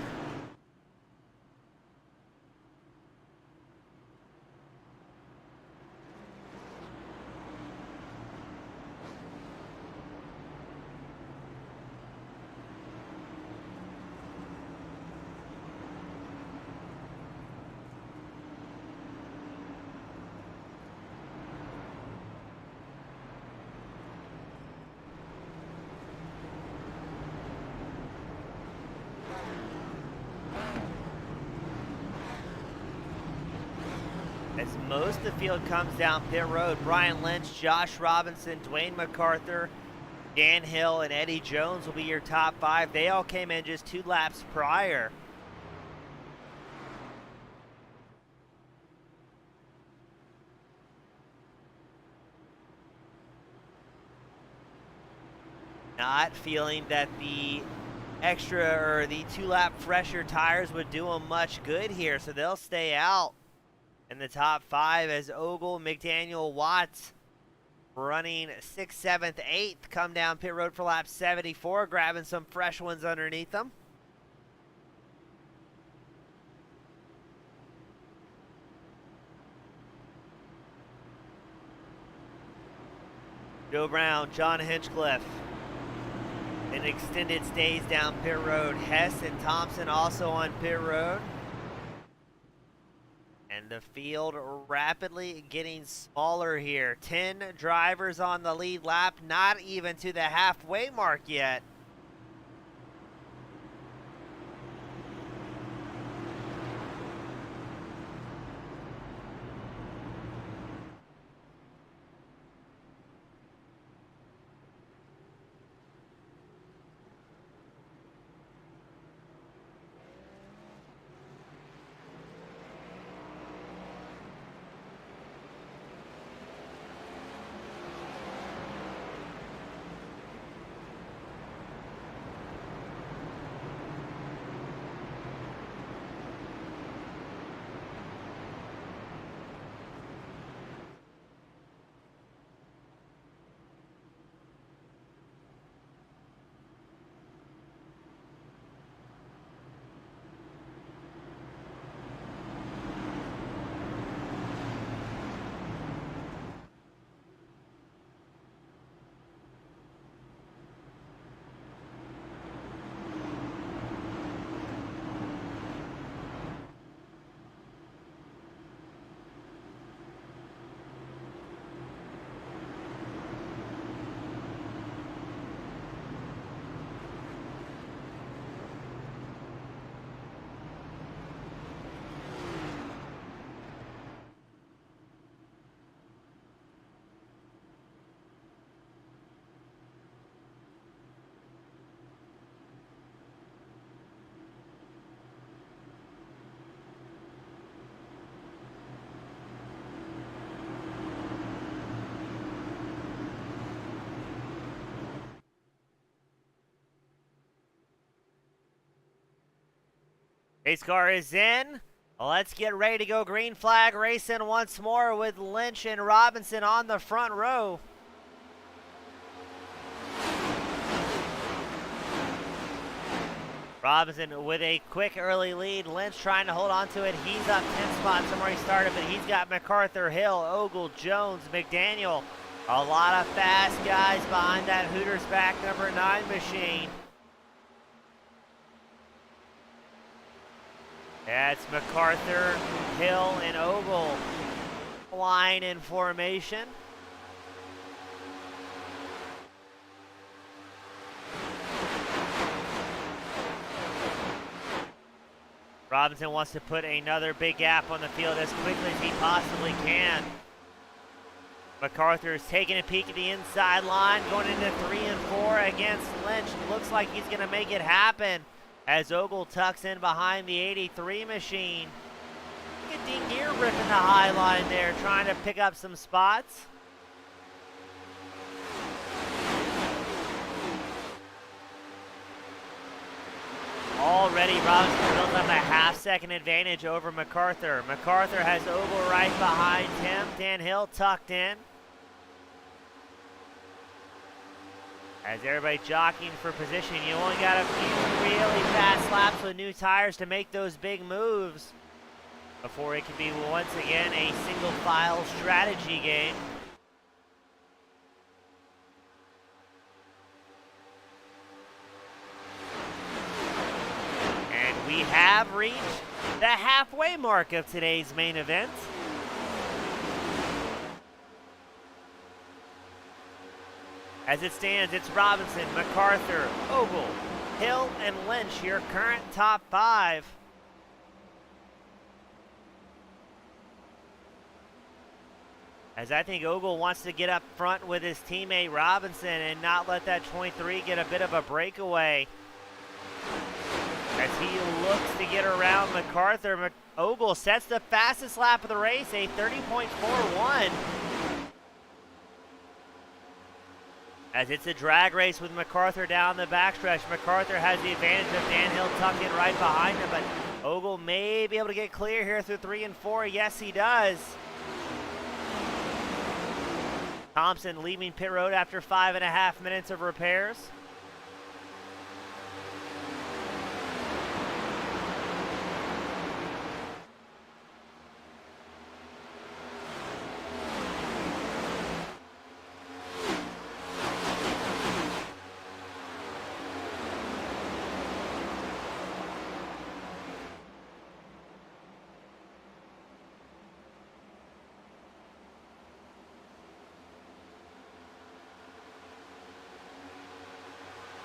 As most of the field comes down pit road, Brian Lynch, Josh Robinson, Dwayne Macarthur, Dan Hill, and Eddie Jones will be your top 5. They all came in just 2 laps prior. Not feeling that the extra or the 2-lap fresher tires would do them much good here, so they'll stay out in the top 5 as Ogle, McDaniel, Watts running 6th, 7th, 8th come down pit road for lap 74, grabbing some fresh ones underneath them. Joe Brown, John Hinchcliffe in extended stays down pit road. Hess and Thompson also on pit road. And the field rapidly getting smaller here. 10 drivers on the lead lap, not even to the halfway mark yet. Race car is in. Let's get ready to go. Green flag racing once more with Lynch and Robinson on the front row. Robinson with a quick early lead. Lynch trying to hold on to it. He's up 10 spots from where he started, but he's got Macarthur, Hill, Ogle, Jones, McDaniel. A lot of fast guys behind that Hooters back number 9 machine. That's Macarthur, Hill, and Ogle flying in formation. Robinson wants to put another big gap on the field as quickly as he possibly can. Macarthur is taking a peek at the inside line, going into 3 and 4 against Lynch. Looks like he's going to make it happen as Ogle tucks in behind the 83 machine. Look at Dean Gear ripping the high line there, trying to pick up some spots. Already Robinson built up a half-second advantage over Macarthur. Macarthur has Ogle right behind him. Dan Hill tucked in. As everybody jockeying for position, you only got a few really fast laps with new tires to make those big moves before it can be once again a single file strategy game. We have reached the halfway mark of today's main event. As it stands, it's Robinson, Macarthur, Ogle, Hill, and Lynch, your current top 5. As I think Ogle wants to get up front with his teammate Robinson and not let that 23 get a bit of a breakaway. As he looks to get around Macarthur, Ogle sets the fastest lap of the race, a 30.41. As it's a drag race with Macarthur down the backstretch. Macarthur has the advantage of Dan Hill tucked in right behind him, but Ogle may be able to get clear here through 3 and 4. Yes, he does. Thompson leaving pit road after 5.5 minutes of repairs.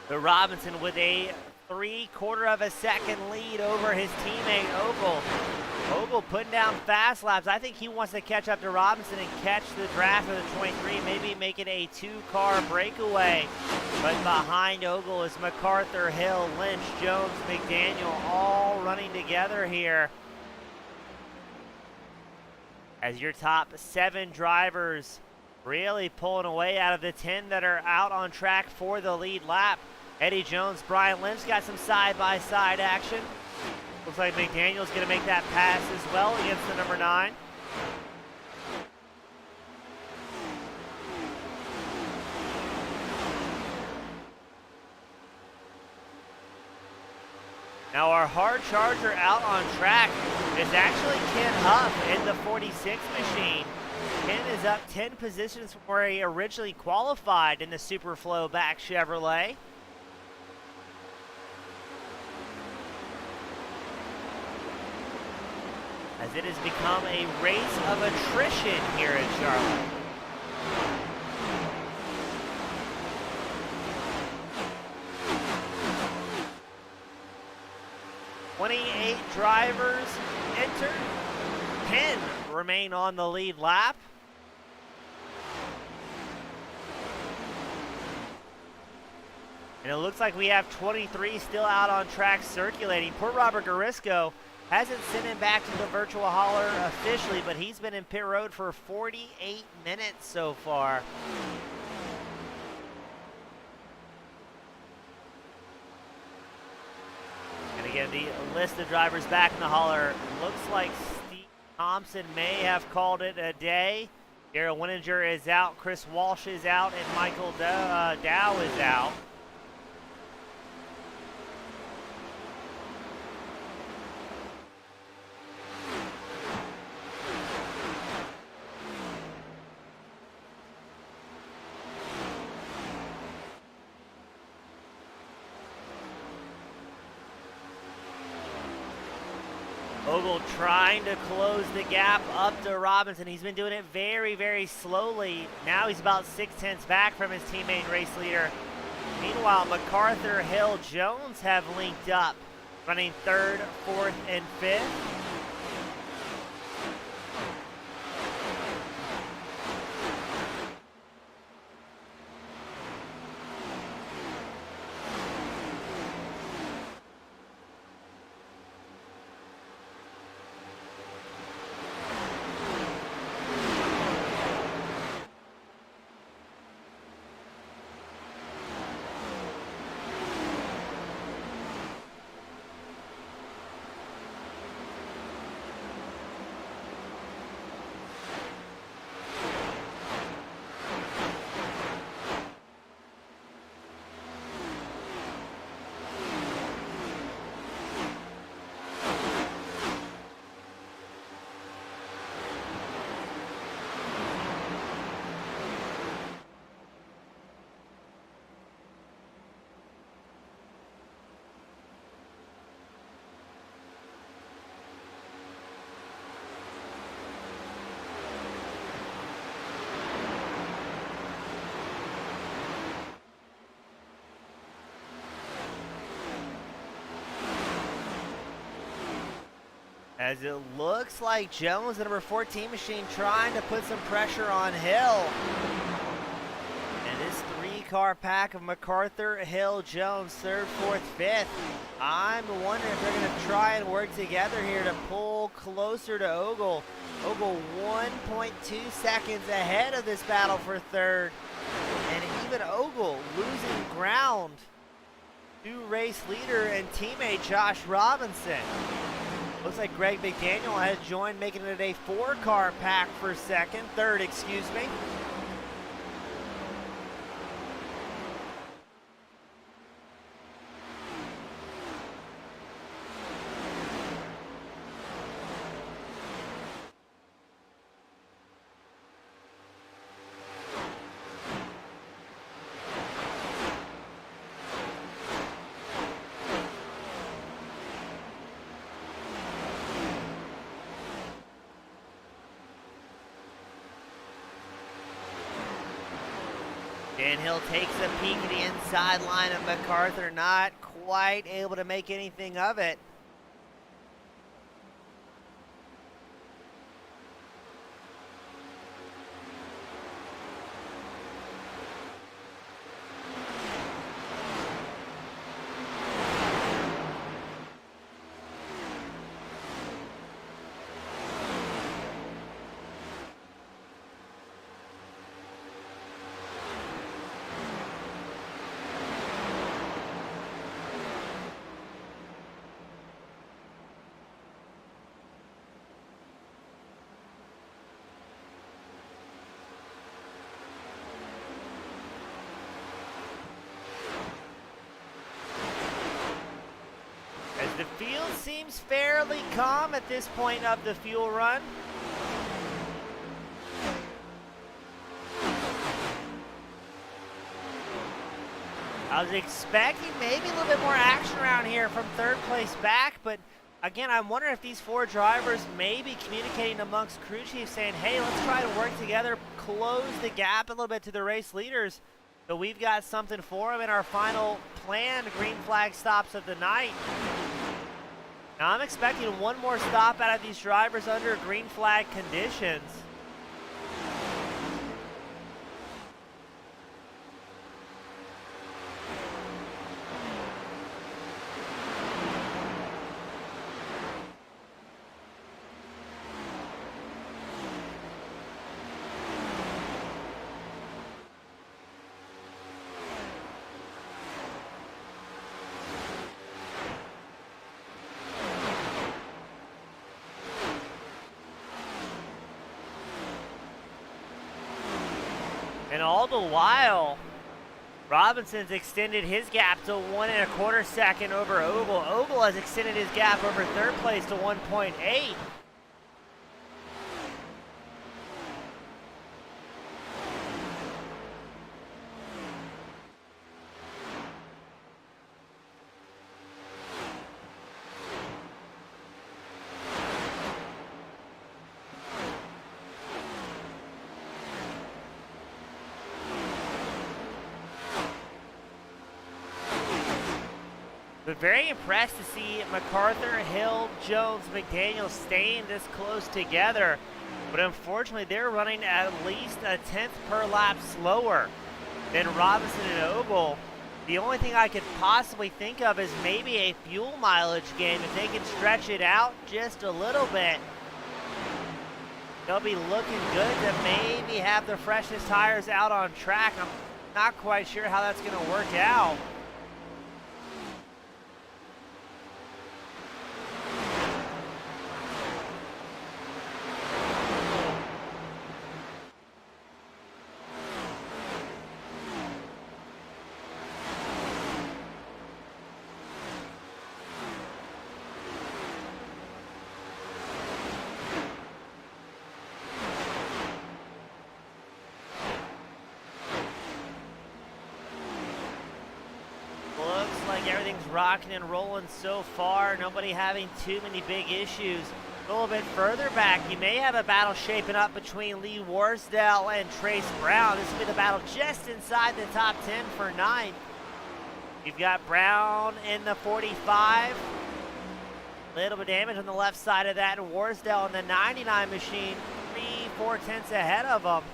The Robinson with a 3/4 of a second lead over his teammate Ogle. Ogle putting down fast laps. I think he wants to catch up to Robinson and catch the draft of the 23, maybe make it a 2-car breakaway. But behind Ogle is Macarthur, Hill, Lynch, Jones, McDaniel, all running together here. As your top 7 drivers really pulling away out of the 10 that are out on track for the lead lap. Eddie Jones, Brian Lynch got some side-by-side action. Looks like McDaniel's going to make that pass as well against the number 9. Now our hard charger out on track is actually Ken Huff in the 46 machine. Ken is up 10 positions from where he originally qualified in the Superflow back Chevrolet. As it has become a race of attrition here in Charlotte. "28 drivers entered. 10 remain on the lead lap. And it looks like we have 23 still out on track circulating. Poor Robert Garisco hasn't sent him back to the virtual hauler officially, but he's been in pit road for 48 minutes so far. And again, the list of drivers back in the hauler looks like Steve Thompson may have called it a day. Darrell Winninger is out, Chris Walsh is out, and Michael Dow is out. Ogle trying to close the gap up to Robinson. He's been doing it very, very slowly. Now he's about 6/10 back from his teammate and race leader. Meanwhile, Macarthur, Hill, Jones have linked up running third, fourth, and fifth. As it looks like Jones, the number 14 machine, trying to put some pressure on Hill. And this three-car pack of Macarthur, Hill, Jones, third, fourth, fifth. I'm wondering if they're going to try and work together here to pull closer to Ogle. Ogle 1.2 seconds ahead of this battle for third. And even Ogle losing ground to race leader and teammate Josh Robinson. Looks like Greg McDaniel has joined, making it a four-car pack for third, excuse me. Dan Hill takes a peek at the inside line of Macarthur, not quite able to make anything of it. The field seems fairly calm at this point of the fuel run. I was expecting maybe a little bit more action around here from third place back, but again, I'm wondering if these four drivers may be communicating amongst crew chiefs saying, hey, let's try to work together, close the gap a little bit to the race leaders. So we've got something for them in our final planned green flag stops of the night. Now I'm expecting one more stop out of these drivers under green flag conditions. And all the while, Robinson's extended his gap to 1.25 seconds over Ogle. Ogle has extended his gap over third place to 1.8. But very impressed to see MacArthur, Hill, Jones, McDaniel staying this close together. But unfortunately, they're running at least a tenth per lap slower than Robinson and Ogle. The only thing I could possibly think of is maybe a fuel mileage game. If they can stretch it out just a little bit, they'll be looking good to maybe have the freshest tires out on track. I'm not quite sure how that's going to work out. Everything's rocking and rolling so far. Nobody having too many big issues. A little bit further back, you may have a battle shaping up between Lee Warsdale and Trace Brown. This will be the battle just inside the top 10 for 9th. You've got Brown in the 45. Little bit of damage on the left side of that, and Warsdale in the 99 machine, 3/4 tenths ahead of them.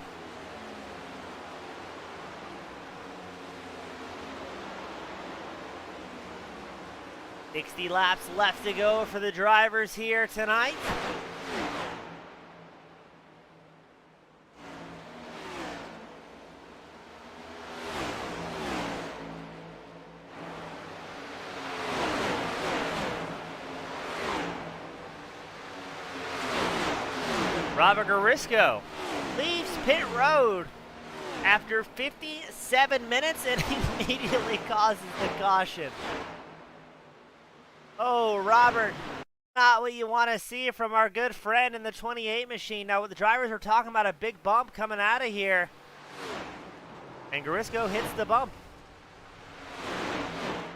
60 laps left to go for the drivers here tonight. Robert Garisco leaves pit road after 57 minutes and immediately causes the caution. Oh, Robert, not what you want to see from our good friend in the 28 machine. Now, the drivers are talking about a big bump coming out of here. And Garisco hits the bump.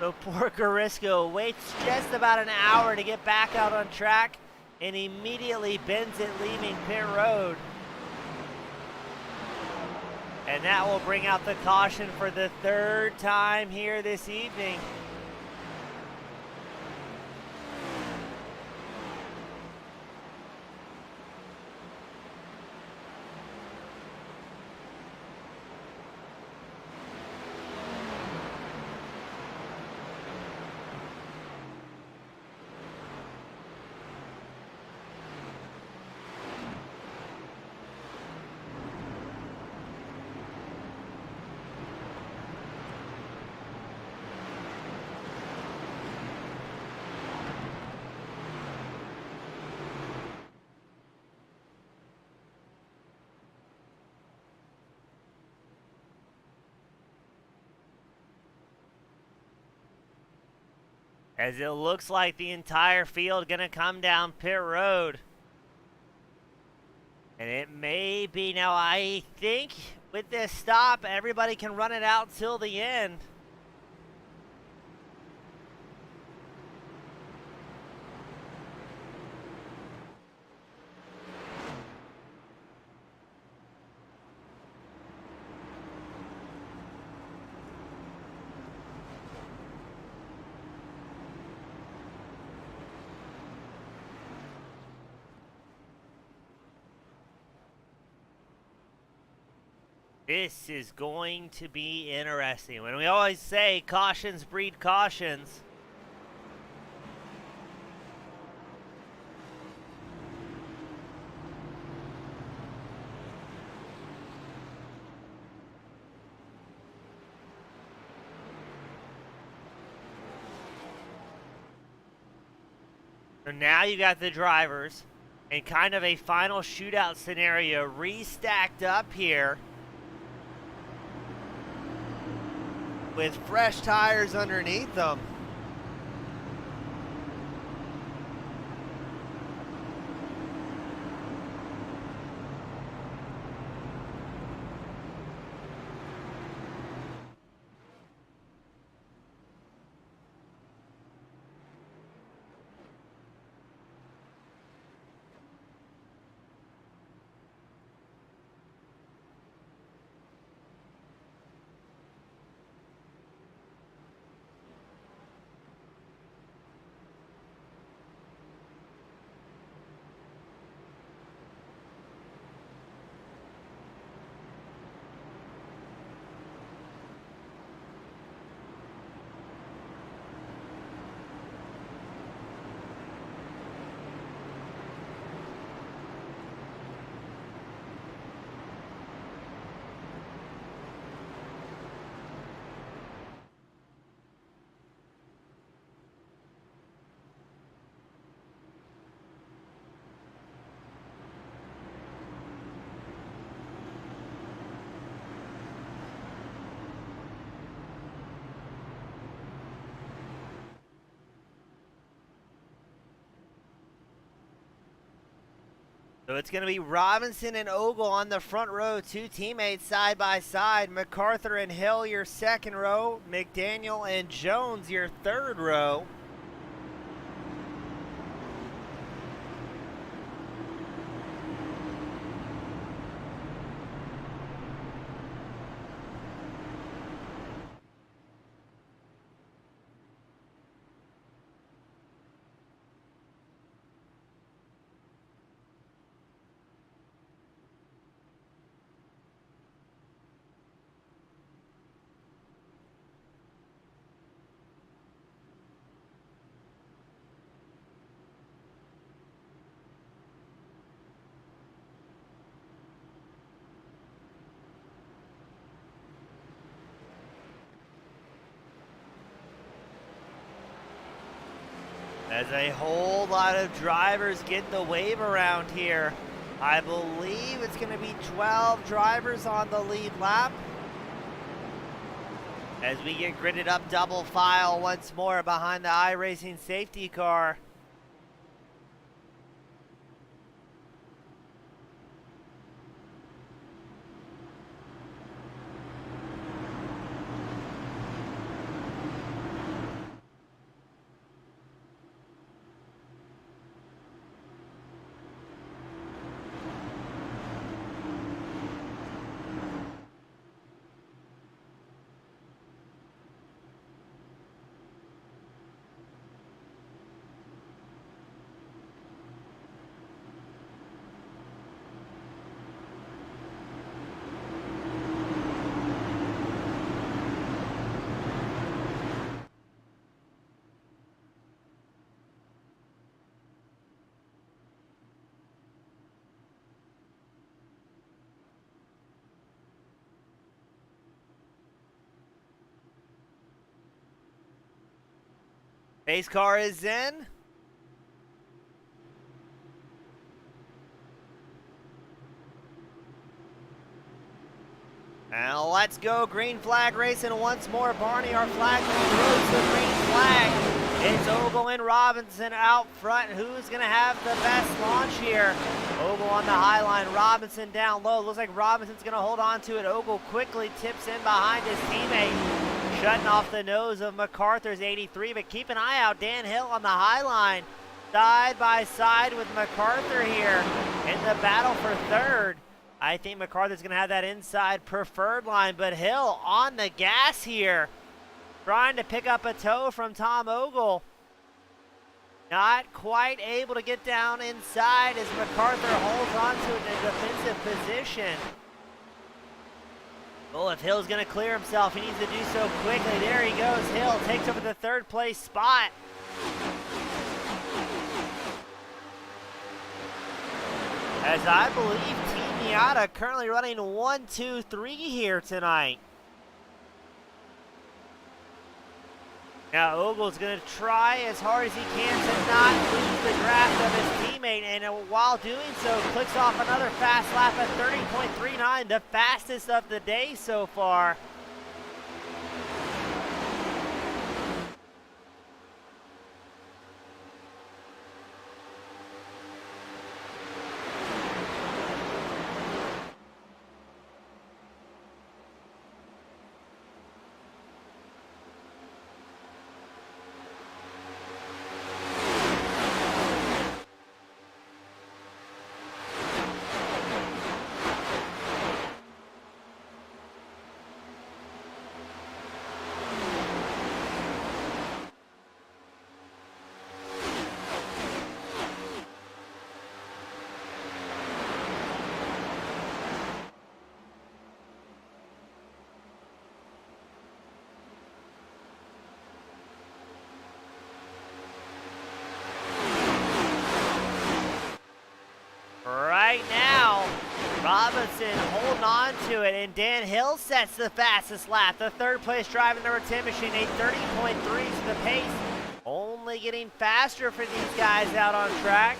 So poor Garisco waits just about an hour to get back out on track and immediately bends it, leaving pit road. And that will bring out the caution for the 3rd time here this evening. As it looks like the entire field going to come down pit road. And it may be, now I think with this stop, everybody can run it out till the end. This is going to be interesting. When we always say cautions breed cautions. So now you got the drivers in kind of a final shootout scenario restacked up here, with fresh tires underneath them. So it's going to be Robinson and Ogle on the front row, two teammates side by side. MacArthur and Hill, your second row. McDaniel and Jones, your third row. There's a whole lot of drivers getting the wave around here. I believe it's going to be 12 drivers on the lead lap. As we get gridded up double file once more behind the iRacing safety car. Pace car is in. Now let's go, green flag racing once more. Barney, our flagman, throws the green flag. It's Ogle and Robinson out front. Who's going to have the best launch here? Ogle on the high line, Robinson down low. Looks like Robinson's going to hold on to it. Ogle quickly tips in behind his teammate. Shutting off the nose of MacArthur's 83, but keep an eye out. Dan Hill on the high line, side by side with MacArthur here in the battle for third. I think MacArthur's going to have that inside preferred line, but Hill on the gas here, trying to pick up a toe from Tom Ogle. Not quite able to get down inside as MacArthur holds on to it in a defensive position. Well, if Hill's going to clear himself, he needs to do so quickly. There he goes. Hill takes over the third place spot. As I believe Team Miata currently running 1, 2, 3 here tonight. Now Ogle's going to try as hard as he can to not lose the grasp of his teammate, and while doing so, clicks off another fast lap at 30.39, the fastest of the day so far. Right now, Robinson holding on to it, and Dan Hill sets the fastest lap. The third place driver, number 10 machine, a 30.3 to the pace. Only getting faster for these guys out on track.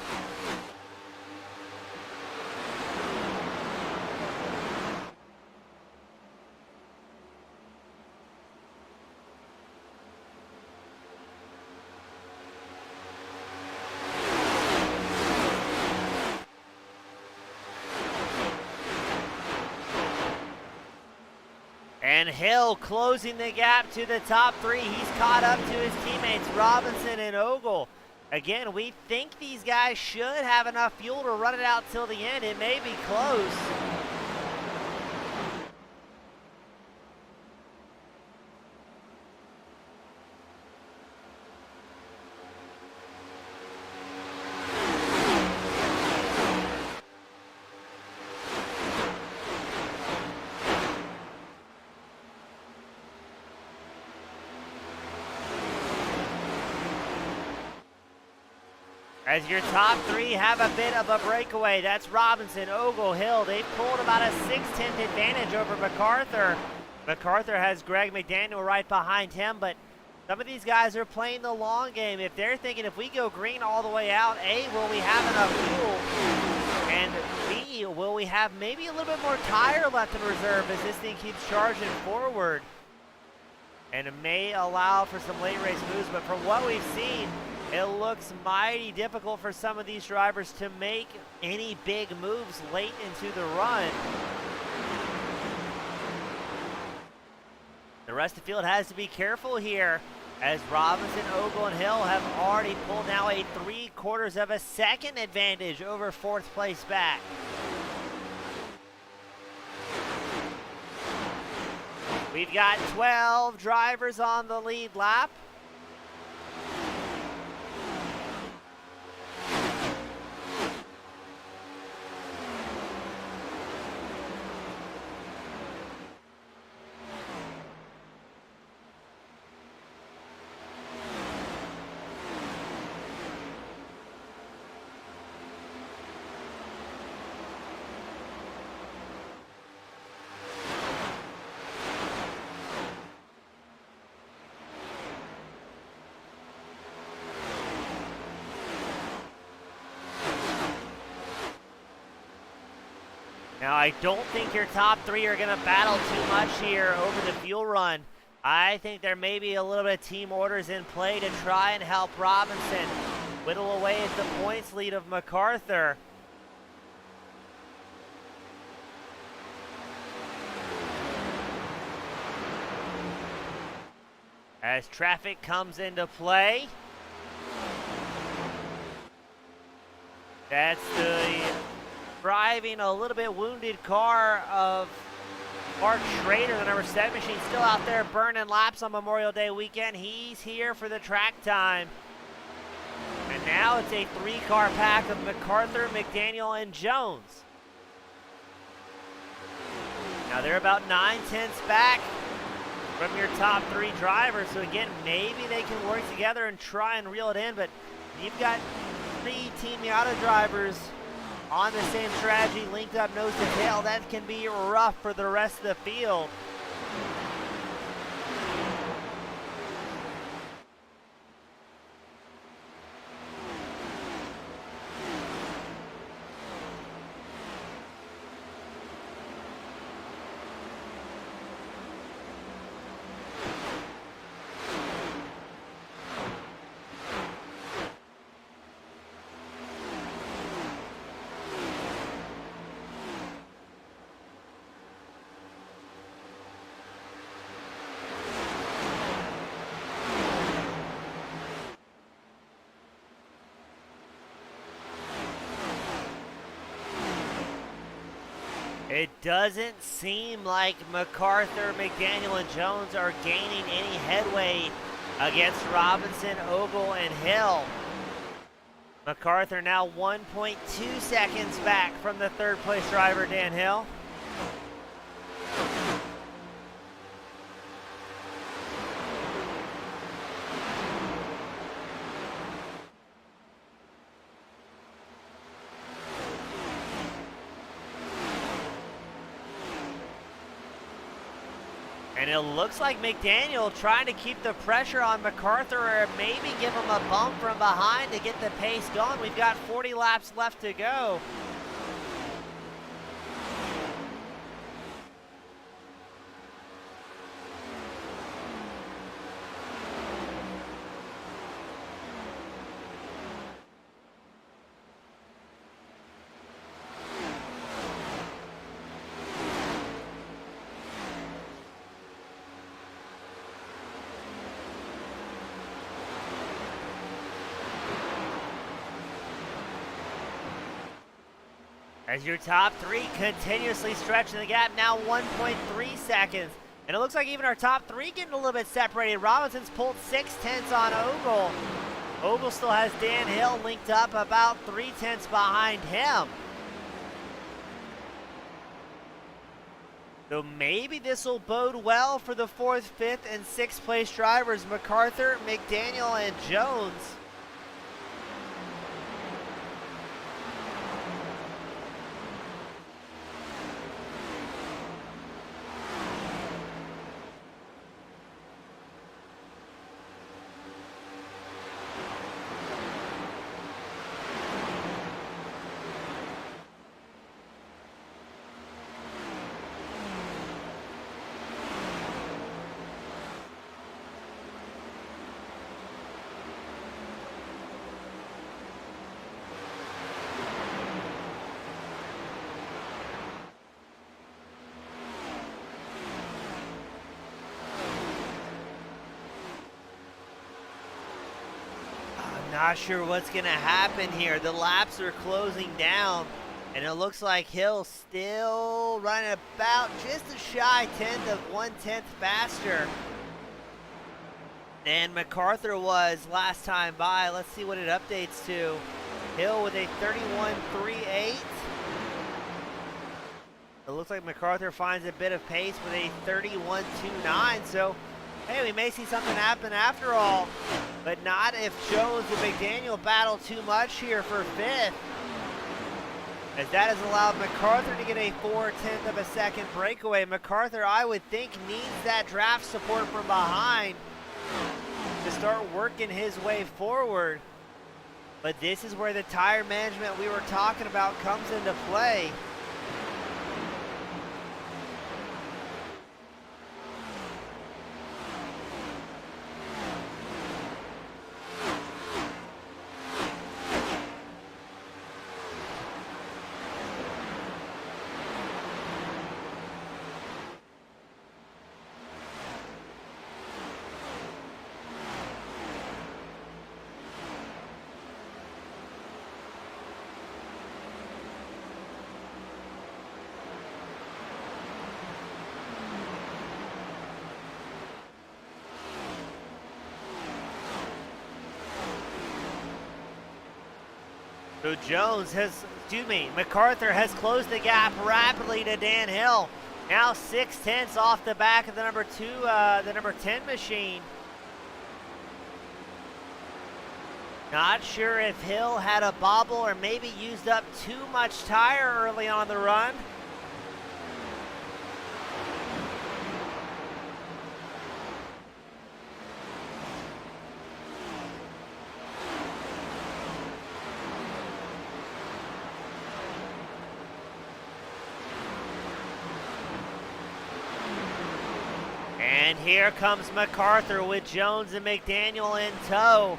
And Hill closing the gap to the top three. He's caught up to his teammates, Robinson and Ogle. Again, we think these guys should have enough fuel to run it out till the end. It may be close. As your top three have a bit of a breakaway. That's Robinson, Ogle, Hill. They've pulled about a 6/10 advantage over Macarthur. Macarthur has Greg McDaniel right behind him, but some of these guys are playing the long game. If they're thinking if we go green all the way out, A, will we have enough fuel? And B, will we have maybe a little bit more tire left in reserve as this thing keeps charging forward? And it may allow for some late race moves, but from what we've seen, it looks mighty difficult for some of these drivers to make any big moves late into the run. The rest of the field has to be careful here as Robinson, Ogle, and Hill have already pulled now a 3/4 of a second advantage over fourth place back. We've got 12 drivers on the lead lap. Now, I don't think your top three are going to battle too much here over the fuel run. I think there may be a little bit of team orders in play to try and help Robinson whittle away at the points lead of Macarthur. As traffic comes into play. That's the driving a little bit wounded car of Mark Schrader, the number 7 machine, still out there burning laps on Memorial Day weekend. He's here for the track time. And now it's a 3-car pack of Macarthur, McDaniel, and Jones. Now they're about 9/10 back from your top 3 drivers. So again, maybe they can work together and try and reel it in, but you've got 3 Team Miata drivers on the same strategy, linked up nose to tail. That can be rough for the rest of the field. It doesn't seem like Macarthur, McDaniel, and Jones are gaining any headway against Robinson, Ogle, and Hill. Macarthur now 1.2 seconds back from the 3rd place driver, Dan Hill. And it looks like McDaniel trying to keep the pressure on Macarthur or maybe give him a bump from behind to get the pace going. We've got 40 laps left to go. As your top three continuously stretching the gap, now 1.3 seconds. And it looks like even our top three getting a little bit separated. Robinson's pulled 6/10 on Ogle. Ogle still has Dan Hill linked up about 3/10 behind him. So maybe this will bode well for the 4th, 5th, and 6th place drivers, Macarthur, McDaniel, and Jones. Not sure what's going to happen here. The laps are closing down, and it looks like Hill still running about just a shy 1/10 of 1/10 faster than Macarthur was last time by. Let's see what it updates to. Hill with a 31.38. It looks like Macarthur finds a bit of pace with a 31.29. So, hey, we may see something happen after all, but not if Jones and McDaniel battle too much here for 5th, as that has allowed Macarthur to get a 4/10 of a second breakaway. Macarthur, I would think, needs that draft support from behind to start working his way forward, but this is where the tire management we were talking about comes into play. So Macarthur has closed the gap rapidly to Dan Hill. Now 6/10 off the back of the number 10 machine. Not sure if Hill had a bobble or maybe used up too much tire early on the run. And here comes Macarthur with Jones and McDaniel in tow.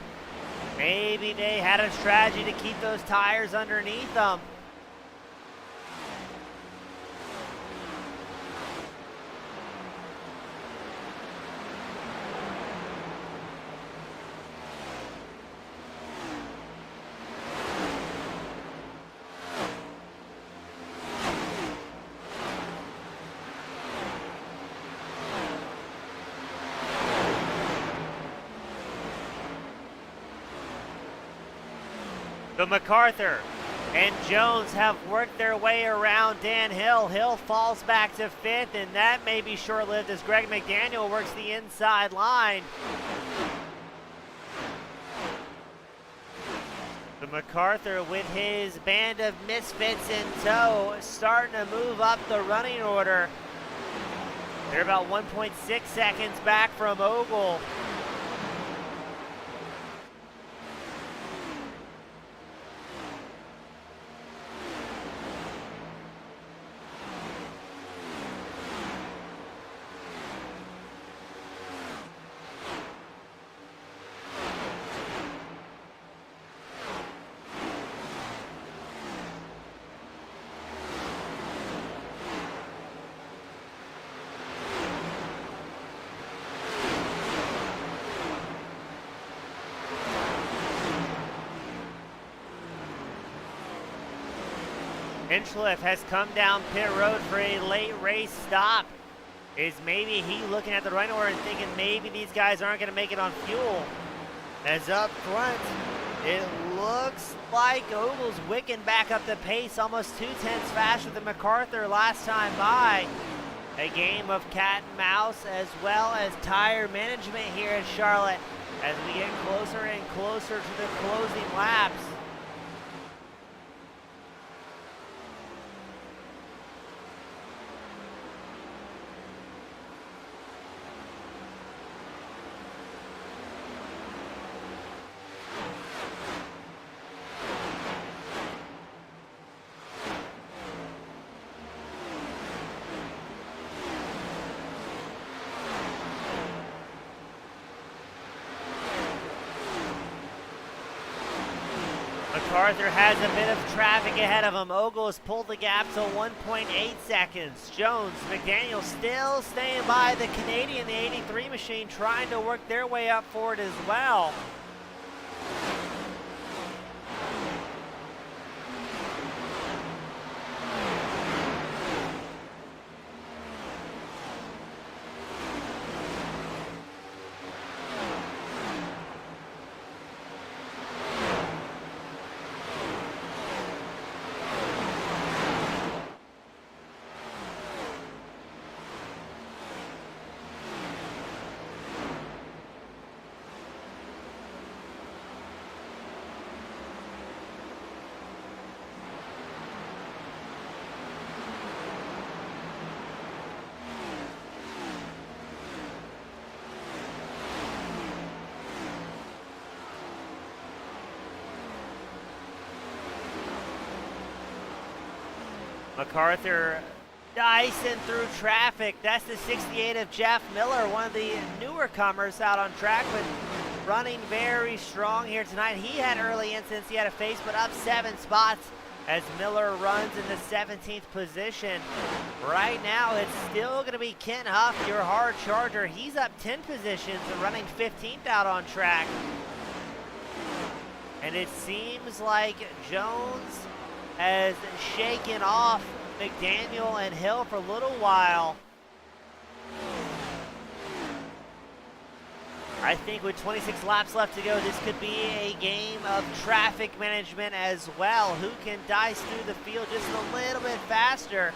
Maybe they had a strategy to keep those tires underneath them. But Macarthur and Jones have worked their way around Dan Hill. Hill falls back to 5th, and that may be short-lived as Greg McDaniel works the inside line. But Macarthur, with his band of misfits in tow, starting to move up the running order. They're about 1.6 seconds back from Ogle. Hinchcliffe has come down pit road for a late race stop. Is maybe he looking at the running order and thinking maybe these guys aren't going to make it on fuel? As up front, it looks like Ogle's wicking back up the pace, almost 2/10 faster than Macarthur last time by. A game of cat and mouse as well as tire management here in Charlotte as we get closer and closer to the closing laps. Macarthur has a bit of traffic ahead of him. Ogle has pulled the gap to 1.8 seconds. Jones, McDaniel still staying by the Canadian, the 83 machine, trying to work their way up for it as well. Macarthur dicing through traffic. That's the 68 of Jeff Miller, one of the newer comers out on track, but running very strong here tonight. He had early incidents he had to face, but up 7 spots as Miller runs in the 17th position. Right now, it's still going to be Kent Huff, your hard charger. He's up 10 positions and running 15th out on track. And it seems like Jones has shaken off McDaniel and Hill for a little while. I think with 26 laps left to go, this could be a game of traffic management as well. Who can dice through the field just a little bit faster?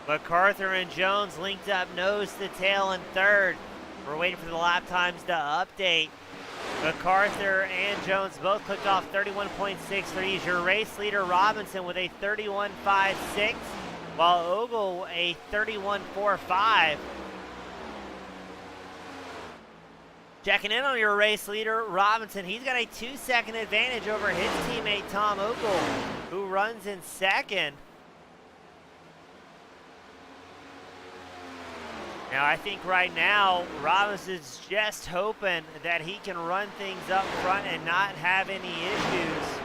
Macarthur and Jones linked up nose to tail in third. We're waiting for the lap times to update. Macarthur and Jones both clicked off 31.63. Your race leader Robinson with a 31.56, while Ogle a 31.45. Checking in on your race leader Robinson. He's got a 2-second advantage over his teammate Tom Ogle, who runs in second. Now, I think right now, Robinson's just hoping that he can run things up front and not have any issues.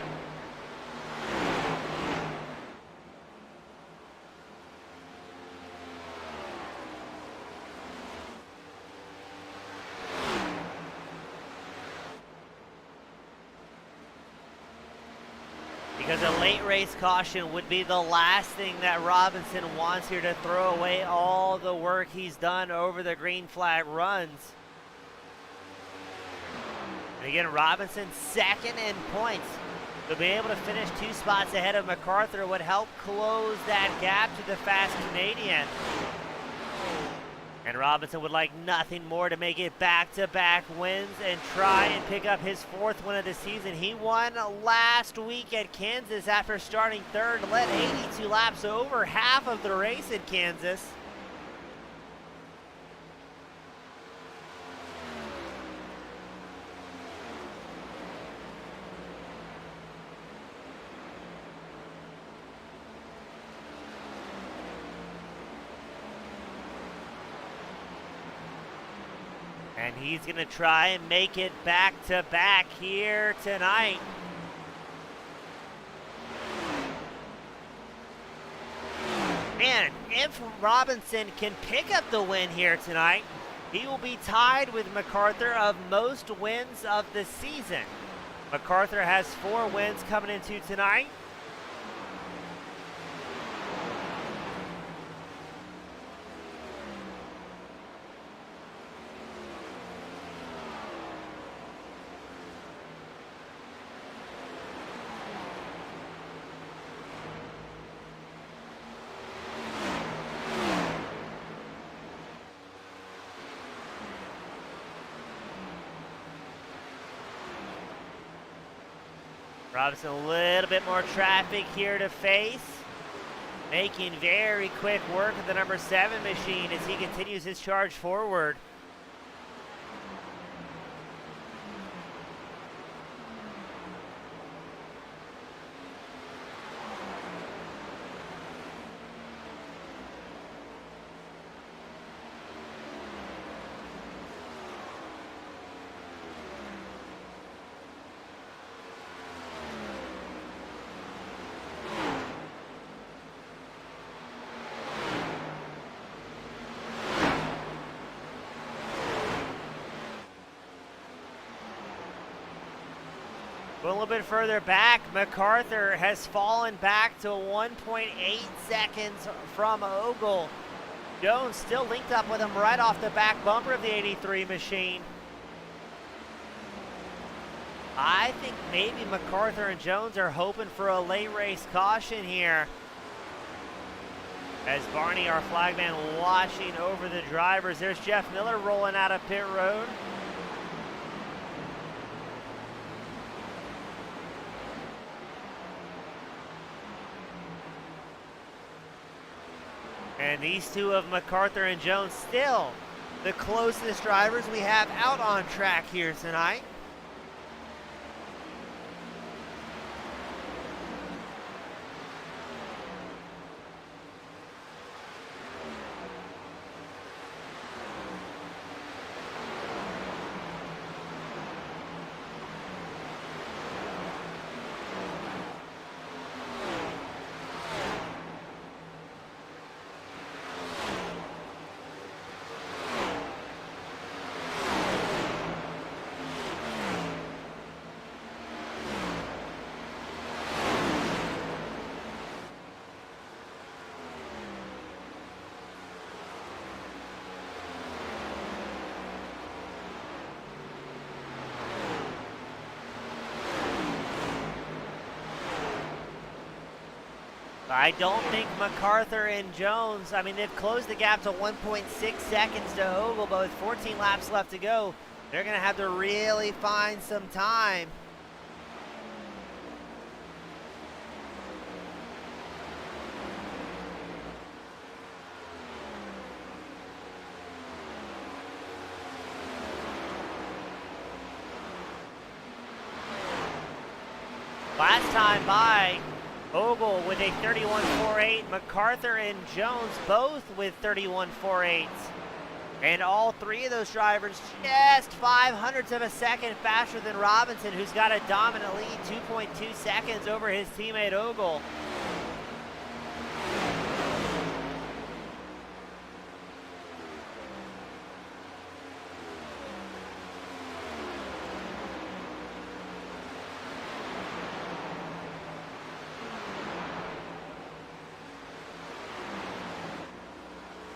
Because a late race caution would be the last thing that Robinson wants here, to throw away all the work he's done over the green flag runs. And again, Robinson second in points. To be able to finish 2 spots ahead of Macarthur would help close that gap to the fast Canadian. And Robinson would like nothing more to make it back-to-back wins and try and pick up his 4th win of the season. He won last week at Kansas after starting 3rd, led 82 laps, over half of the race in Kansas. And he's going to try and make it back-to-back here tonight. Man, if Robinson can pick up the win here tonight, he will be tied with Macarthur of most wins of the season. Macarthur has 4 wins coming into tonight. Robinson a little bit more traffic here to face. Making very quick work of the number 7 machine as he continues his charge forward. A little bit further back, Macarthur has fallen back to 1.8 seconds from Ogle. Jones still linked up with him right off the back bumper of the 83 machine. I think maybe Macarthur and Jones are hoping for a late race caution here. As Barney, our flagman, watching over the drivers. There's Jeff Miller rolling out of pit road. And these two of Macarthur and Jones still the closest drivers we have out on track here tonight. I don't think Macarthur and Jones, I mean, they've closed the gap to 1.6 seconds to Ogle, but with 14 laps left to go, they're going to have to really find some time. Last time by, Ogle with a 31.48, Macarthur and Jones both with 31.48. And all 3 of those drivers just 0.05 of a second faster than Robinson, who's got a dominant lead, 2.2 seconds over his teammate Ogle.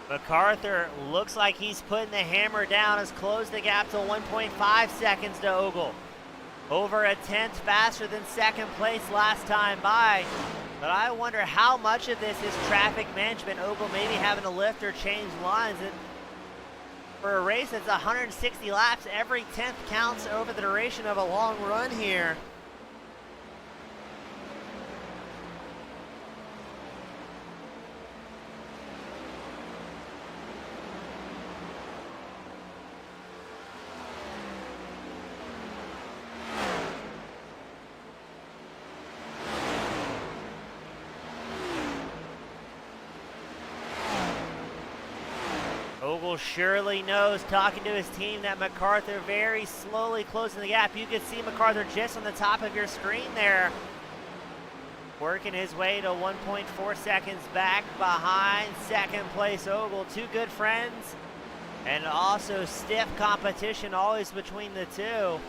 Macarthur looks like he's putting the hammer down, has closed the gap to 1.5 seconds to Ogle. Over a tenth faster than second place last time by. But I wonder how much of this is traffic management. Ogle maybe having to lift or change lines. And for a race that's 160 laps, every 10th counts over the duration of a long run here. Ogle surely knows, talking to his team, that Macarthur very slowly closing the gap. You can see Macarthur just on the top of your screen there, working his way to 1.4 seconds back behind second place Ogle. Two good friends, and also stiff competition always between the two.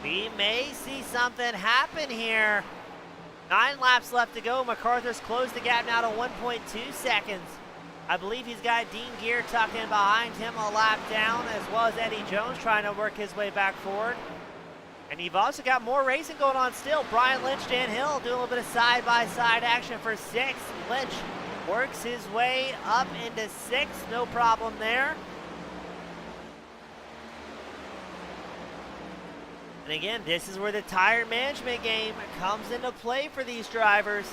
We may see something happen here. 9 laps left to go. Macarthur's closed the gap now to 1.2 seconds. I believe he's got Dean Gear tucked in behind him a lap down, as well as Eddie Jones trying to work his way back forward. And you've also got more racing going on still. Brian Lynch, Dan Hill doing a little bit of side-by-side action for 6th. Lynch works his way up into 6th. No problem there. And again, this is where the tire management game comes into play for these drivers.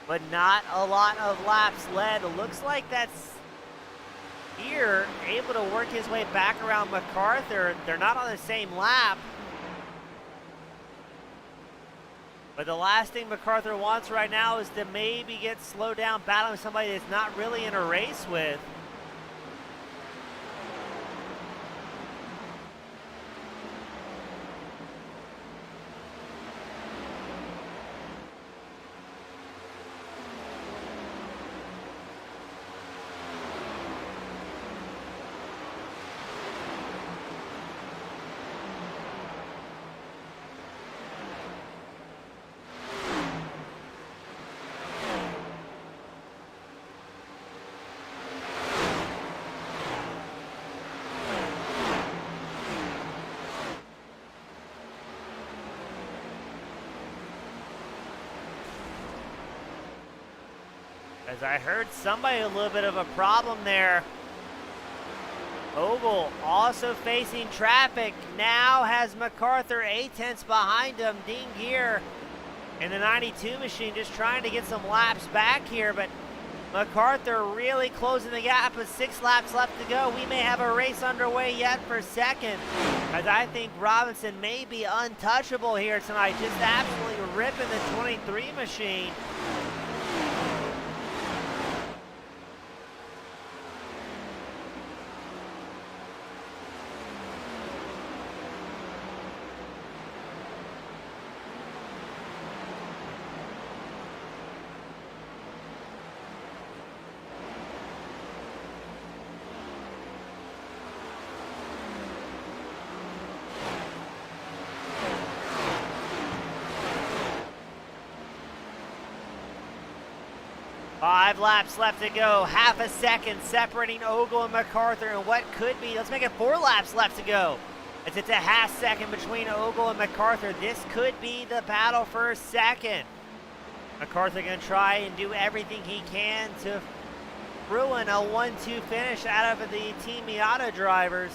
But not a lot of laps led. It looks like that's here, able to work his way back around Macarthur. They're not on the same lap. But the last thing Macarthur wants right now is to maybe get slowed down battling somebody that's not really in a race with. As I heard somebody a little bit of a problem there. Ogle also facing traffic. Now has Macarthur 8/10 behind him. Dean Gear in the 92 machine just trying to get some laps back here, but Macarthur really closing the gap with 6 laps left to go. We may have a race underway yet for second, as I think Robinson may be untouchable here tonight, just absolutely ripping the 23 machine. Five laps left to go, half a second separating Ogle and Macarthur, and what could be, let's make it 4 laps left to go. It's a half second between Ogle and Macarthur. This could be the battle for a second. Macarthur gonna try and do everything he can to ruin a 1-2 finish out of the Team Miata drivers.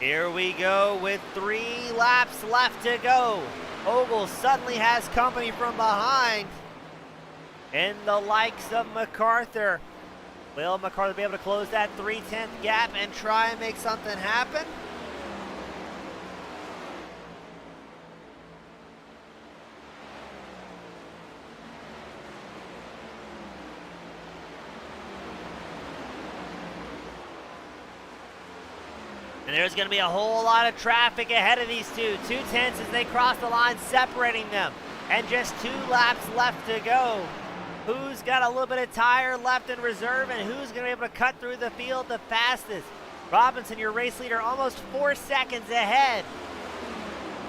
Here we go with 3 laps left to go. Ogle suddenly has company from behind, and the likes of Macarthur. Will Macarthur be able to close that 3/10 gap and try and make something happen? And there's going to be a whole lot of traffic ahead of these two. 2/10 as they cross the line, separating them. And just 2 laps left to go. Who's got a little bit of tire left in reserve, and who's going to be able to cut through the field the fastest? Robinson, your race leader, almost 4 seconds ahead.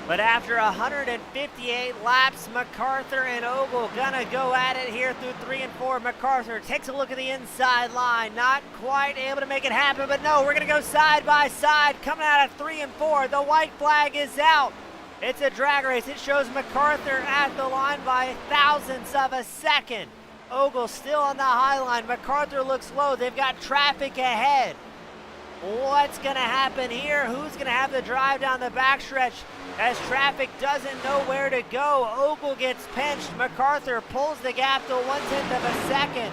But after 158 laps, Macarthur and Ogle gonna go at it here through 3 and 4. Macarthur takes a look at the inside line, not quite able to make it happen, but no, we're gonna go side by side, coming out of 3 and 4. The white flag is out. It's a drag race. It shows Macarthur at the line by thousandths of a second. Ogle still on the high line. Macarthur looks low. They've got traffic ahead. What's going to happen here? Who's going to have the drive down the backstretch as traffic doesn't know where to go? Ogle gets pinched. Macarthur pulls the gap to 1/10 of a second.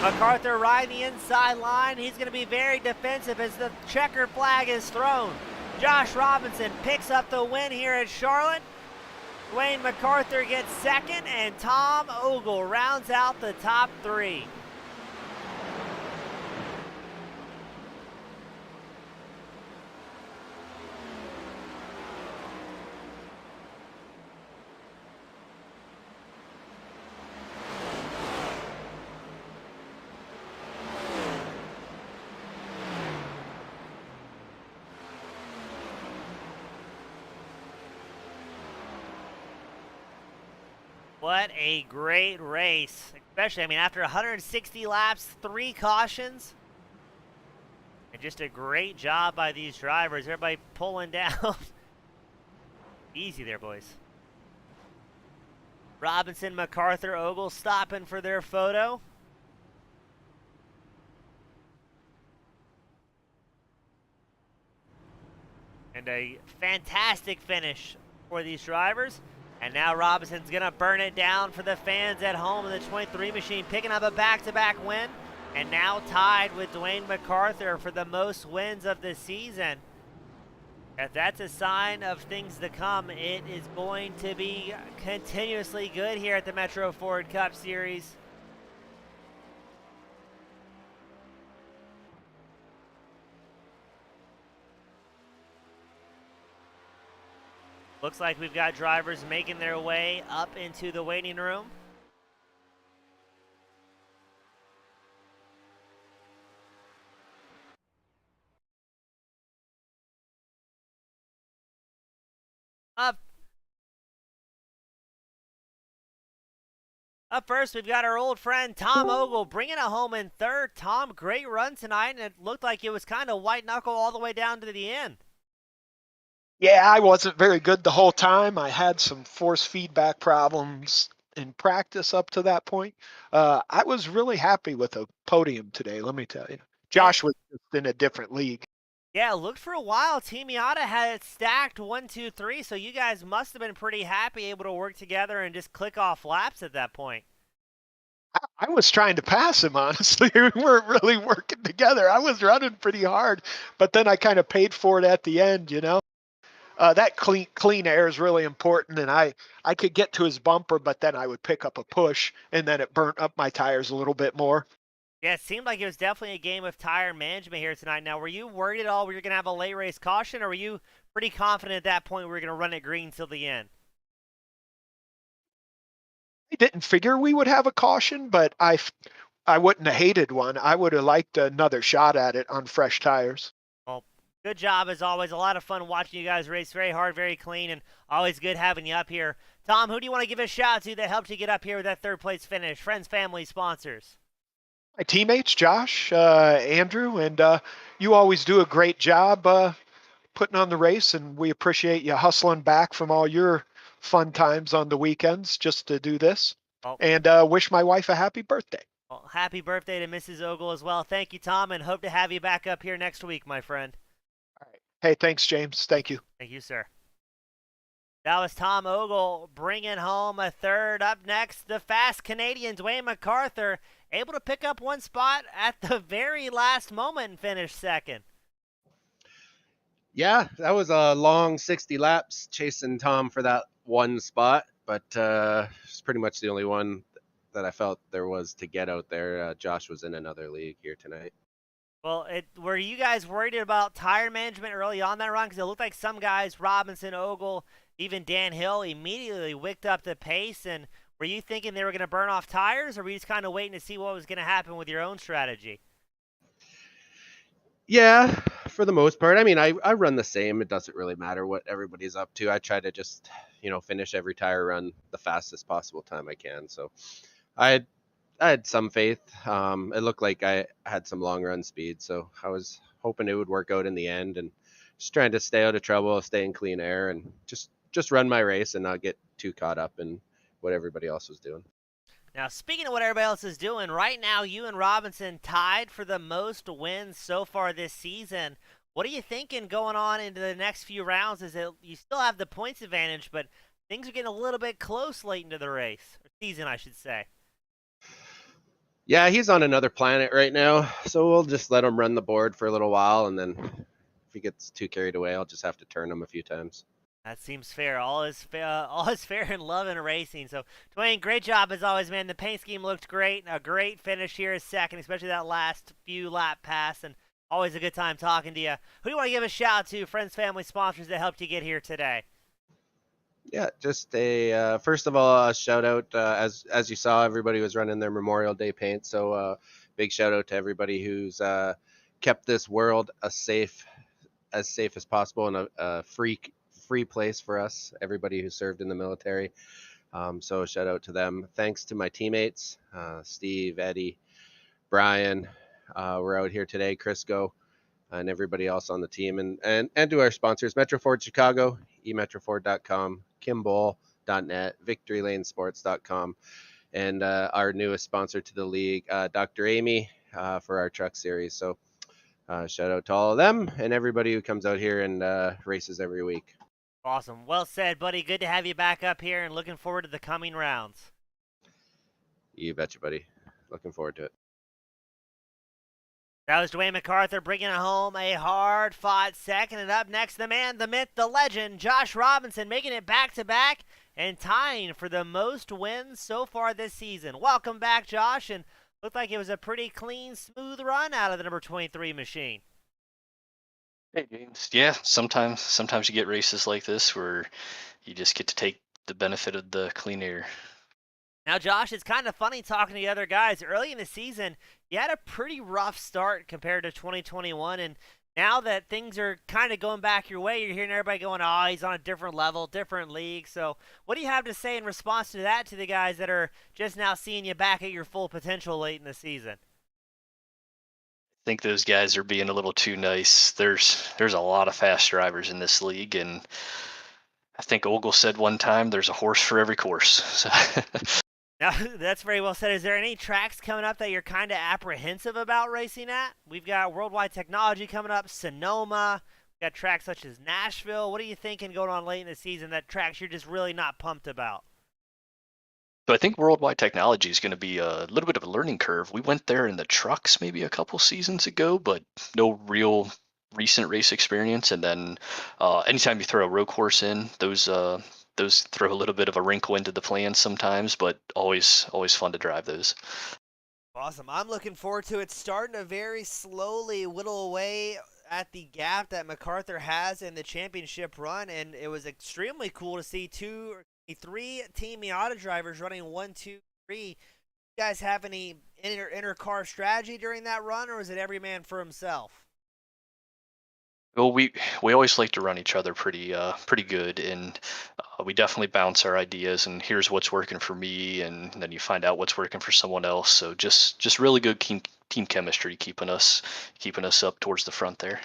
Macarthur riding the inside line. He's going to be very defensive as the checkered flag is thrown. Josh Robinson picks up the win here at Charlotte. Dwayne Macarthur gets second, and Tom Ogle rounds out the top 3. What a great race, especially, after 160 laps, 3 cautions, and just a great job by these drivers. Everybody pulling down. Easy there, boys. Robinson, Macarthur, Ogle stopping for their photo. And a fantastic finish for these drivers. And now Robinson's going to burn it down for the fans at home in the 23 machine, picking up a back-to-back win, and now tied with Dwayne Macarthur for the most wins of the season. If that's a sign of things to come, it is going to be continuously good here at the Metro Ford Cup Series. Looks like we've got drivers making their way up into the waiting room. Up first, we've got our old friend Tom Ogle bringing it home in third. Tom, great run tonight, and it looked like it was kind of white knuckle all the way down to the end.
Yeah, I wasn't very good the whole time. I had some force feedback problems in practice up to that point. I was really happy with a podium today, let me tell you. Josh was just in a different league.
Yeah, it looked for a while. Team Miata had it stacked 1, 2, 3, so you guys must have been pretty happy able to work together and just click off laps at that point.
I was trying to pass him, honestly. We weren't really working together. I was running pretty hard, but then I kind of paid for it at the end, you know. That clean air is really important, and I could get to his bumper, but then I would pick up a push, and then it burnt up my tires a little bit more.
Yeah, it seemed like it was definitely a game of tire management here tonight. Now, were you worried at all we were going to have a late race caution, or were you pretty confident at that point we were going to run it green till the end?
I didn't figure we would have a caution, but I wouldn't have hated one. I would have liked another shot at it on fresh tires.
Well, good job as always. A lot of fun watching you guys race. Very hard, very clean, and always good having you up here. Tom, who do you want to give a shout out to that helped you get up here with that third place finish? Friends, family, sponsors.
My teammates, Josh, Andrew, and you always do a great job putting on the race, and we appreciate you hustling back from all your fun times on the weekends just to do this.
Oh.
And wish my wife a happy birthday.
Well, happy birthday to Mrs. Ogle as well. Thank you, Tom, and hope to have you back up here next week, my friend.
All right. Hey, thanks, James. Thank you.
Thank you, sir. That was Tom Ogle bringing home a third. Up next, the fast Canadian Dwayne Macarthur, able to pick up one spot at the very last moment and finish second.
Yeah, that was a long 60 laps chasing Tom for that one spot, but it's pretty much the only one that I felt there was to get out there. Josh was in another league here tonight.
Well, were you guys worried about tire management early on that run? Because it looked like some guys, Robinson, Ogle, even Dan Hill, immediately wicked up the pace. And were you thinking they were going to burn off tires, or were you just kind of waiting to see what was going to happen with your own strategy?
Yeah, for the most part. I mean, I run the same. It doesn't really matter what everybody's up to. I try to just, finish every tire run the fastest possible time I can. So I had, I had some faith. It looked like I had some long run speed, so I was hoping it would work out in the end, and just trying to stay out of trouble, stay in clean air, and just run my race and not get too caught up in what everybody else was doing.
Now, speaking of what everybody else is doing, right now you and Robinson tied for the most wins so far this season. What are you thinking going on into the next few rounds? Is it you still have the points advantage, but things are getting a little bit close late into the race or season, I should say.
Yeah, he's on another planet right now, so we'll just let him run the board for a little while, and then if he gets too carried away, I'll just have to turn him a few times.
That seems fair. All is fair in love and racing. So, Dwayne, great job as always, man. The paint scheme looked great. A great finish here, second, especially that last few lap pass, and always a good time talking to you. Who do you want to give a shout out to? Friends, family, sponsors that helped you get here today.
Yeah, just a first of all, a shout out. As you saw, everybody was running their Memorial Day paint, so big shout out to everybody who's kept this world as safe as possible and a free place for us. Everybody who served in the military. So shout out to them. Thanks to my teammates, Steve, Eddie, Brian. We're out here today, Crisco, and everybody else on the team, and to our sponsors, Metro Ford Chicago, emetroford.com, kimball.net, victorylanesports.com, and our newest sponsor to the league, Dr. Amy, for our truck series. So shout out to all of them and everybody who comes out here and races every week.
Awesome. Well said, buddy. Good to have you back up here and looking forward to the coming rounds.
You betcha, buddy. Looking forward to it.
That was Dwayne Macarthur bringing home a hard-fought second. And up next, the man, the myth, the legend, Josh Robinson, making it back-to-back and tying for the most wins so far this season. Welcome back, Josh, and looked like it was a pretty clean, smooth run out of the number 23 machine.
Hey, James. Yeah, sometimes you get races like this where you just get to take the benefit of the clean air.
Now, Josh, it's kind of funny talking to the other guys. Early in the season, you had a pretty rough start compared to 2021, and now that things are kind of going back your way, you're hearing everybody going, oh, he's on a different level, different league. So what do you have to say in response to that to the guys that are just now seeing you back at your full potential late in the season?
I think those guys are being a little too nice. There's a lot of fast drivers in this league, and I think Ogle said one time there's a horse for every course. So
Now, that's very well said. Is there any tracks coming up that you're kind of apprehensive about racing at? We've got Worldwide Technology coming up, Sonoma. We've got tracks such as Nashville. What are you thinking going on late in the season that tracks you're just really not pumped about?
I think Worldwide Technology is going to be a little bit of a learning curve. We went there in the trucks maybe a couple seasons ago, but no real recent race experience. And then anytime you throw a road course in, those throw a little bit of a wrinkle into the plan sometimes, but always fun to drive those.
Awesome. I'm looking forward to it. Starting to very slowly whittle away at the gap that MacArthur has in the championship run, and it was extremely cool to see three Team Miata drivers running 1, 2, 3. You guys have any inter-car strategy during that run, or is it every man for himself?
Well, we always like to run each other pretty good, and we definitely bounce our ideas. And here's what's working for me, and then you find out what's working for someone else. So just really good team chemistry, keeping us up towards the front there.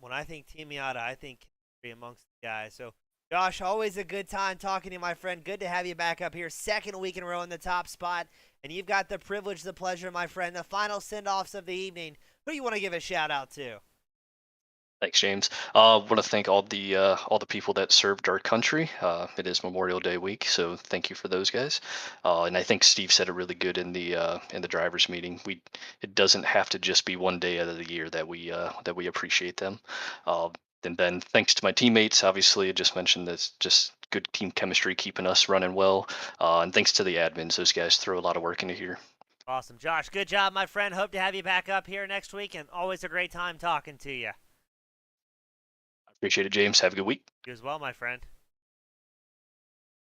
When I think Team Miata, I think chemistry amongst the guys. So, Josh, always a good time talking to you, my friend. Good to have you back up here. Second week in a row in the top spot, and you've got the privilege, the pleasure, my friend, the final send-offs of the evening. Who do you want to give a shout-out to?
Thanks, James. Want to thank all the people that served our country. It is Memorial Day week, so thank you for those guys. And I think Steve said it really good in the drivers meeting. It doesn't have to just be one day out of the year that we appreciate them. And then thanks to my teammates. Obviously, I just mentioned this, just good team chemistry keeping us running well. And thanks to the admins; those guys throw a lot of work into here.
Awesome. Josh, good job, my friend. Hope to have you back up here next week, and always a great time talking to you.
Appreciate it, James. Have a good week.
You as well, my friend.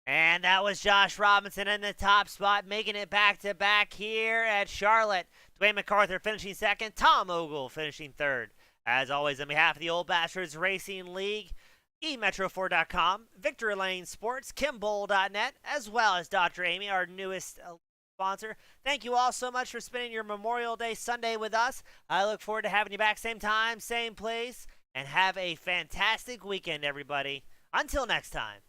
And that was Josh Robinson in the top spot, making it back-to-back here at Charlotte. Dwayne Macarthur finishing second, Tom Ogle finishing third. As always, on behalf of the Old Bastards Racing League, emetro4.com, Victory Lane Sports, kimbowl.net, as well as Dr. Amy, our newest sponsor. Thank you all so much for spending your Memorial Day Sunday with us. I look forward to having you back same time, same place, and have a fantastic weekend, everybody. Until next time.